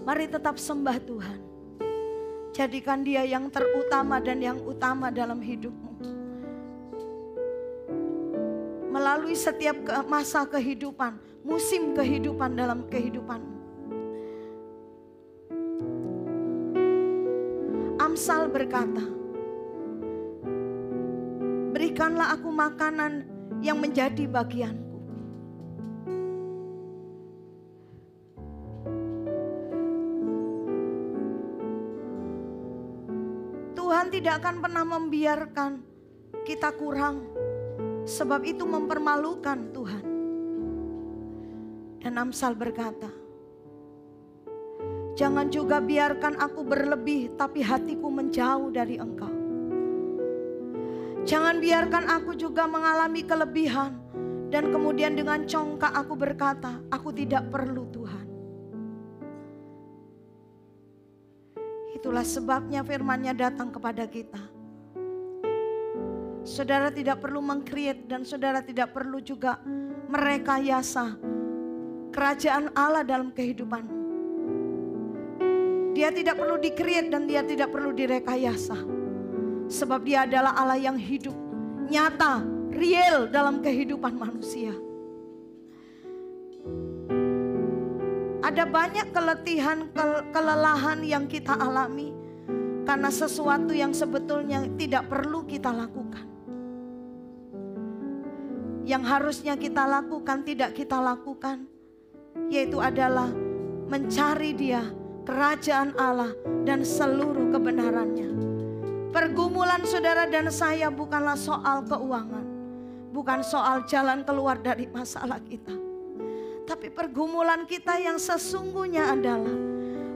Mari tetap sembah Tuhan. Jadikan Dia yang terutama dan yang utama dalam hidupmu. Melalui setiap masa kehidupan, musim kehidupan dalam kehidupanmu. Amsal berkata, berikanlah aku makanan yang menjadi bagianku. Tuhan tidak akan pernah membiarkan kita kurang, sebab itu mempermalukan Tuhan. Dan Amsal berkata, jangan juga biarkan aku berlebih, tapi hatiku menjauh dari Engkau. Jangan biarkan aku juga mengalami kelebihan, dan kemudian dengan congkak aku berkata, aku tidak perlu Tuhan. Itulah sebabnya firman-Nya datang kepada kita. Saudara tidak perlu meng-create dan saudara tidak perlu juga merekayasa kerajaan Allah dalam kehidupanmu. Dia tidak perlu di-create dan dia tidak perlu direkayasa. Sebab Dia adalah Allah yang hidup, nyata, real dalam kehidupan manusia. Ada banyak keletihan, kelelahan yang kita alami karena sesuatu yang sebetulnya tidak perlu kita lakukan. yang harusnya kita lakukan tidak kita lakukan, yaitu adalah mencari Dia, kerajaan Allah dan seluruh kebenarannya. Pergumulan saudara dan saya bukanlah soal keuangan, bukan soal jalan keluar dari masalah kita, tapi pergumulan kita yang sesungguhnya adalah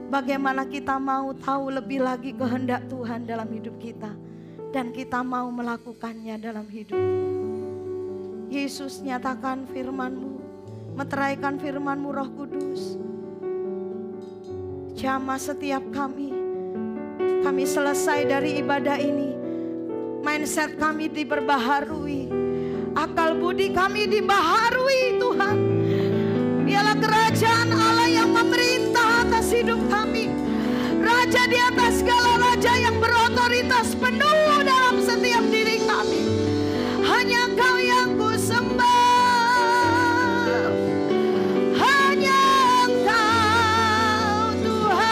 bagaimana kita mau tahu lebih lagi kehendak Tuhan dalam hidup kita dan kita mau melakukannya dalam hidup. Yesus, nyatakan firman-Mu, meteraikan firman-Mu Roh Kudus. Jamah setiap kami selesai dari ibadah ini, mindset kami diperbaharui, akal budi kami dibaharui Tuhan. Biarlah kerajaan Allah yang memerintah atas hidup kami, Raja di atas segala raja yang berotoritas penuh dalam setiap diri kami. Hanya Kau yang ku sembah, hanya Engkau Tuhan,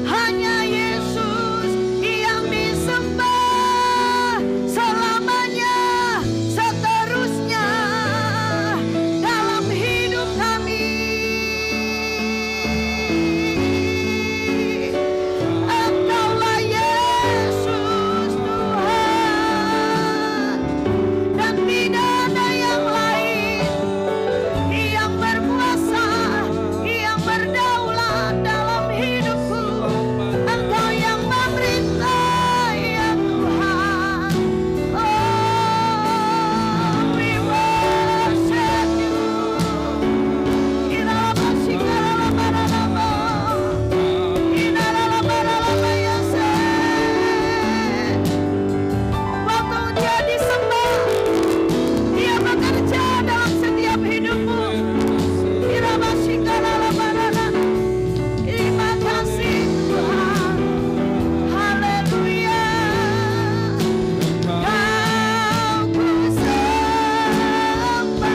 hanya Yesus yang disembah selamanya, seterusnya dalam hidup kami. Engkaulah Yesus Tuhan, dan tidak ada yang lain yang berkuasa, yang berdaulat dalam hidupku. Engkau yang memerintah ya Tuhan. Oh, we worship you. Waktu Dia disembah, Dia bekerja dalam setiap hidupmu. Terima kasih Tuhan. Haleluya. Kau ku sembah,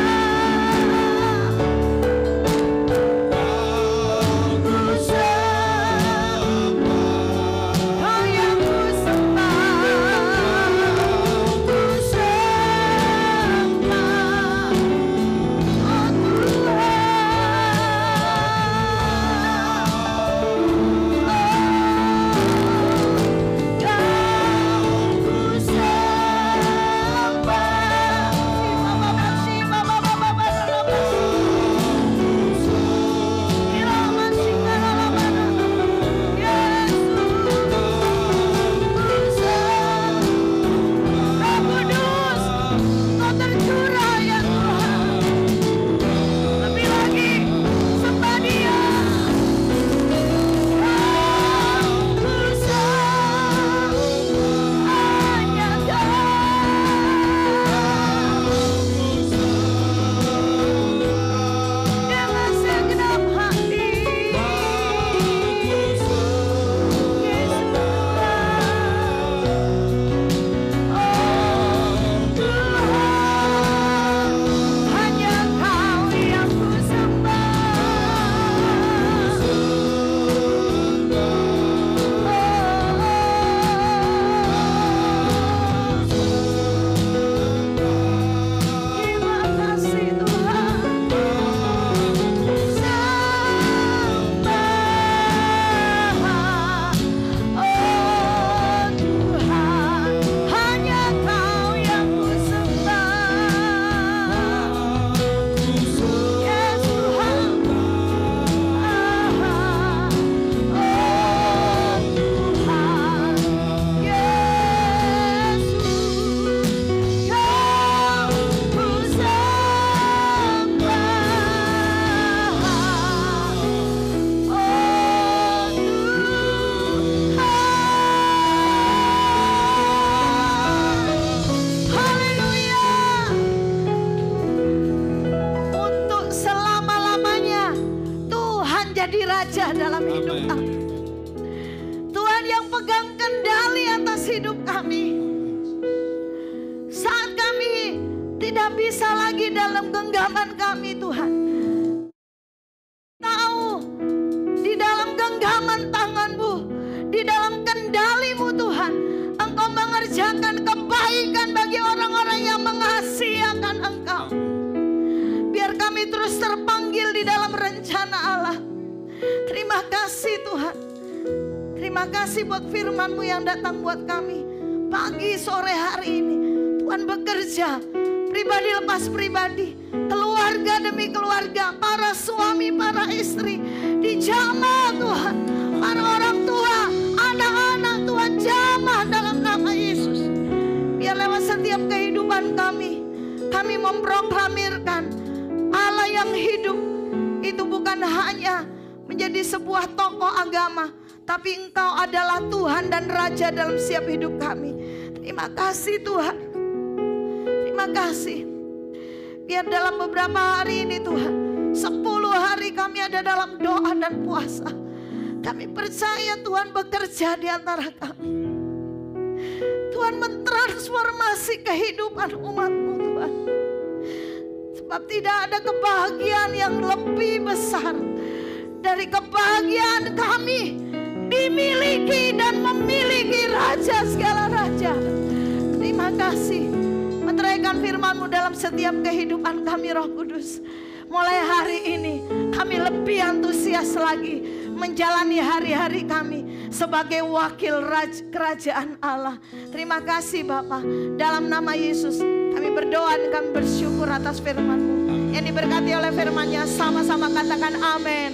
Kau yang ku sembah, ku sembah, oh Raja dalam hidup kami. Tuhan yang pegang kendali atas hidup kami. Saat kami tidak bisa lagi dalam genggaman kami, Tuhan. Tahu di dalam genggaman tangan-Mu, di dalam kendali-Mu Tuhan, Engkau mengerjakan kebaikan bagi orang-orang di dalam rencana Allah. Terima kasih Tuhan. Terima kasih buat firman-Mu yang datang buat kami. Pagi sore hari ini Tuhan bekerja, pribadi lepas pribadi, keluarga demi keluarga, para suami, para istri dijamah Tuhan, para orang tua, anak-anak Tuhan jamah dalam nama Yesus. Biar lewat setiap kehidupan kami memproklamirkan Allah yang hidup itu bukan hanya menjadi sebuah tokoh agama, tapi Engkau adalah Tuhan dan Raja dalam setiap hidup kami. Terima kasih Tuhan. Terima kasih. Biar dalam beberapa hari ini Tuhan, 10 hari kami ada dalam doa dan puasa. Kami percaya Tuhan bekerja di antara kami. Tuhan mentransformasi kehidupan umat-Mu Tuhan. Sebab tidak ada kebahagiaan yang lebih besar dari kebahagiaan kami dimiliki dan memiliki Raja segala raja. Terima kasih. Meteraikan firman-Mu dalam setiap kehidupan kami Roh Kudus. Mulai hari ini kami lebih antusias lagi menjalani hari-hari kami sebagai wakil kerajaan Allah. Terima kasih Bapa. Dalam nama Yesus kami berdoa dan kami bersyukur atas firman-Mu. Yang diberkati oleh firman-Nya sama-sama katakan amin.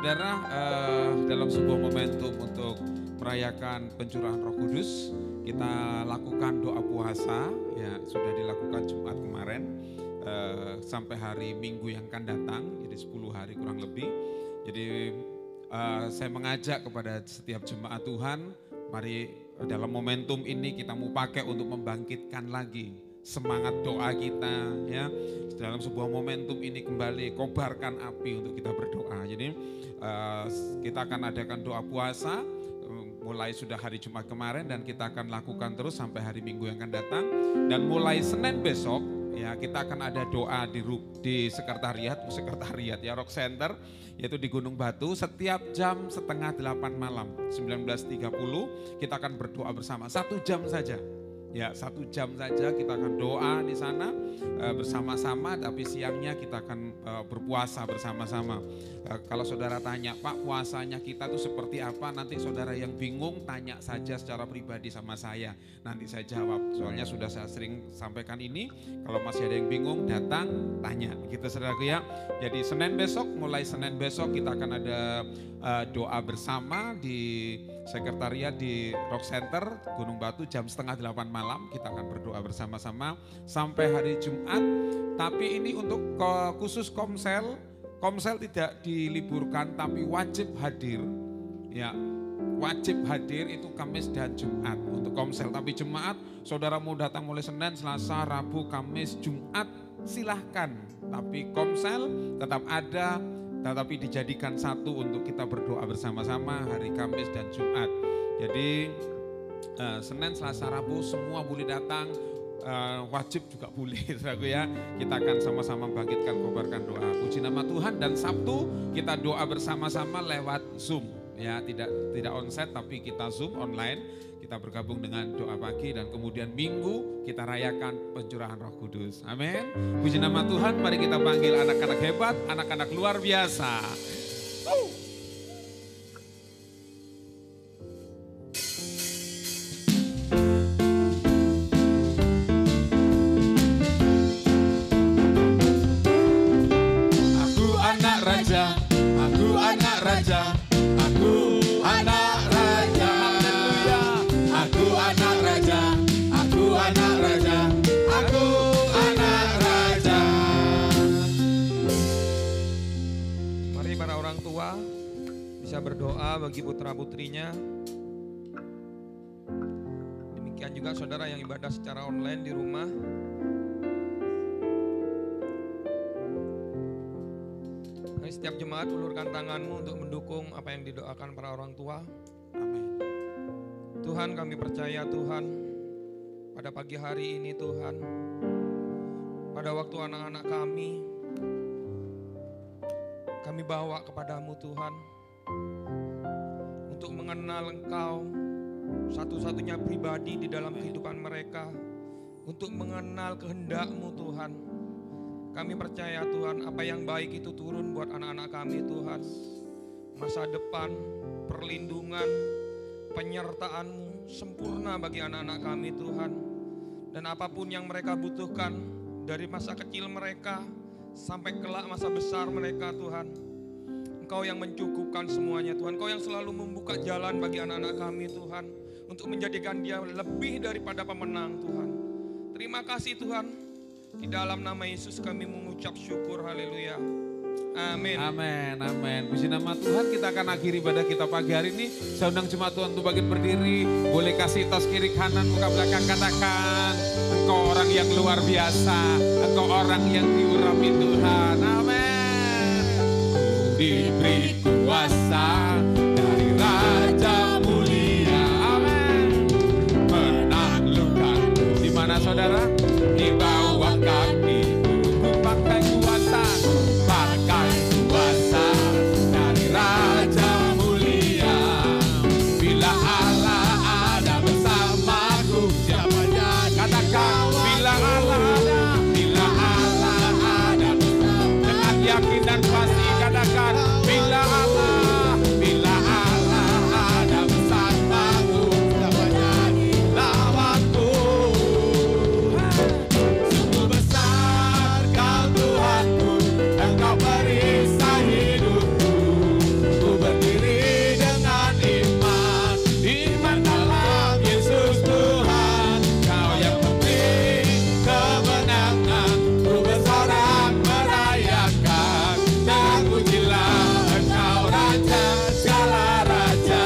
Saudara, dalam sebuah momentum untuk merayakan pencurahan Roh Kudus, kita lakukan doa puasa, ya sudah dilakukan Jumat kemarin sampai hari Minggu yang akan datang, jadi 10 hari kurang lebih. Jadi saya mengajak kepada setiap jemaat Tuhan, mari dalam momentum ini kita mau pakai untuk membangkitkan lagi semangat doa kita, ya. Dalam sebuah momentum ini kembali kobarkan api untuk kita berdoa. Jadi kita akan adakan doa puasa mulai sudah hari Jumat kemarin dan kita akan lakukan terus sampai hari Minggu yang akan datang. Dan mulai Senin besok ya kita akan ada doa di sekretariat ya Rock Center, yaitu di Gunung Batu setiap jam 7:30 malam 19.30 kita akan berdoa bersama 1 jam saja. Ya 1 jam saja kita akan doa di sana bersama-sama, tapi siangnya kita akan berpuasa bersama-sama. Kalau saudara tanya, Pak puasanya kita tuh seperti apa? Nanti saudara yang bingung tanya saja secara pribadi sama saya. Nanti saya jawab, soalnya sudah saya sering sampaikan ini. Kalau masih ada yang bingung datang tanya gitu saudaraku ya. Jadi mulai Senin besok kita akan ada doa bersama di sekretariat di Rock Center Gunung Batu jam 7:30 malam. Kita akan berdoa bersama-sama sampai hari Jumat. Tapi ini untuk khusus Komsel tidak diliburkan tapi wajib hadir. Ya, wajib hadir itu Kamis dan Jumat untuk Komsel. Tapi jemaat saudara mau datang mulai Senin, Selasa, Rabu, Kamis, Jumat silahkan. Tapi Komsel tetap ada, tetapi dijadikan satu untuk kita berdoa bersama-sama hari Kamis dan Jumat. Jadi Senin, Selasa, Rabu semua boleh datang, wajib juga boleh saudaraku ya. Kita akan sama-sama bangkitkan kobarkan doa. Puji nama Tuhan. Dan Sabtu kita doa bersama-sama lewat Zoom ya, tidak onsite tapi kita Zoom online. Kita bergabung dengan doa pagi dan kemudian Minggu kita rayakan pencurahan Roh Kudus. Amin. Puji nama Tuhan. Mari kita panggil anak-anak hebat, anak-anak luar biasa. Aku anak raja, aku anak raja, aku anak raja. Aku anak raja, aku anak raja, aku anak raja. Mari para orang tua bisa berdoa bagi putra-putrinya. Demikian juga saudara yang ibadah secara online di rumah. Mari setiap jemaat ulurkan tanganmu untuk mendukung apa yang didoakan para orang tua. Amin. Tuhan, kami percaya Tuhan, pada pagi hari ini Tuhan, pada waktu anak-anak kami bawa kepadamu Tuhan, untuk mengenal Engkau satu-satunya pribadi di dalam kehidupan mereka, untuk mengenal kehendak-Mu Tuhan. Kami percaya Tuhan, apa yang baik itu turun buat anak-anak kami Tuhan, masa depan, perlindungan, penyertaan-Mu sempurna bagi anak-anak kami Tuhan. Dan apapun yang mereka butuhkan dari masa kecil mereka sampai kelak masa besar mereka Tuhan, Engkau yang mencukupkan semuanya Tuhan. Engkau yang selalu membuka jalan bagi anak-anak kami Tuhan, untuk menjadikan dia lebih daripada pemenang Tuhan. Terima kasih Tuhan. Di dalam nama Yesus kami mengucap syukur, haleluya. Amin. Amin, amin. Puji nama Tuhan. Kita akan akhiri ibadah kita pagi hari ini. Saya undang jemaat Tuhan untuk bangkit berdiri. Boleh kasih tos kiri kanan, muka belakang, katakan, Engkau orang yang luar biasa. Engkau orang yang diurapi Tuhan. Amin. Diberi kuasa dari Raja Mulia. Amin. Menaklukkan. Di mana saudara? Di bawah kaki. Pakai kuasa. Dari Raja Mulia. Bila Allah ada bersamaku, siapa jadi? Katakan, bila Allah ada bersamaku. Dengan yakin dan pasti katakan, bila Allah raja, segala raja.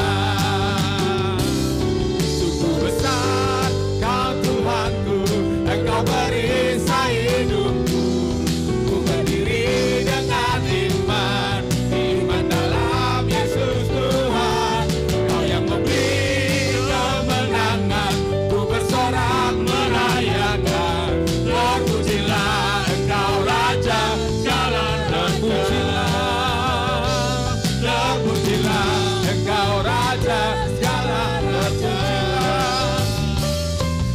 Sungguh besar Kau Tuhanku, Engkau perisai hidupku. Ku berdiri dengan iman, iman dalam Yesus Tuhan. Kau yang memberi kemenangan, ku bersorak merayakan. Terpujilah Engkau Raja, segala terpujilah. Terpujilah Engkau Raja, segala terpujilah.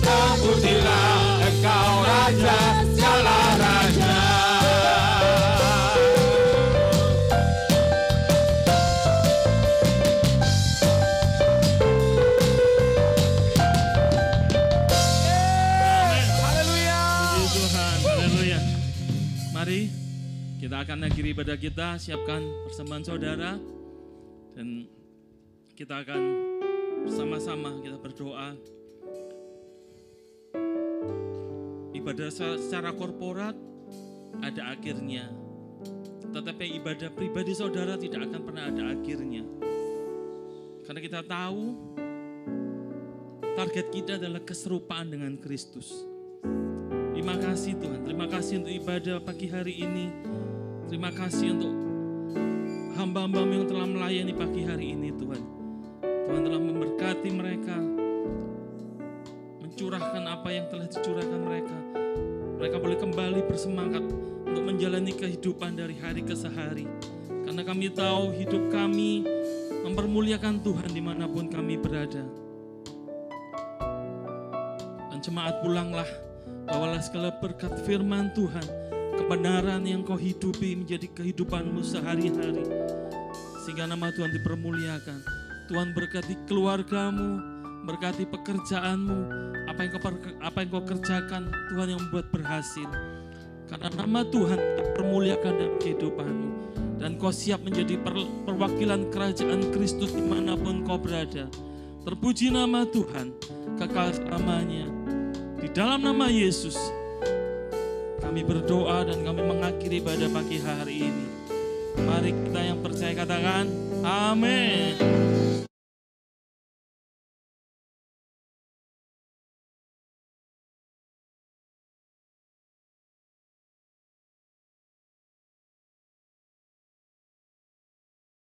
Terpujilah Engkau Raja, segala raja. Haleluya. Puji Tuhan, haleluya. Mari kita akan akhiri ibadah kita, siapkan persembahan saudara. Dan kita akan bersama-sama kita berdoa. Ibadah secara korporat ada akhirnya. Tetapi ibadah pribadi saudara tidak akan pernah ada akhirnya. Karena kita tahu target kita adalah keserupaan dengan Kristus. Terima kasih Tuhan, terima kasih untuk ibadah pagi hari ini. Terima kasih untuk hamba-hamba-Mu yang telah melayani pagi hari ini Tuhan. Tuhan telah memberkati mereka, mencurahkan apa yang telah dicurahkan mereka. Mereka boleh kembali bersemangat untuk menjalani kehidupan dari hari ke hari. Karena kami tahu hidup kami mempermuliakan Tuhan dimanapun kami berada. Dan jemaat pulanglah, bawalah segala berkat firman Tuhan, kebenaran yang Kau hidupi menjadi kehidupanmu sehari-hari. Sehingga nama Tuhan dipermuliakan. Tuhan berkati keluargamu, berkati pekerjaanmu, apa yang kau kerjakan, Tuhan yang membuat berhasil. Karena nama Tuhan terpermuliakan dalam kehidupanmu. Dan kau siap menjadi perwakilan kerajaan Kristus dimanapun kau berada. Terpuji nama Tuhan, kekal selamanya. Di dalam nama Yesus, kami berdoa dan kami mengakhiri ibadah pagi hari ini. Mari kita yang percaya katakan, amin.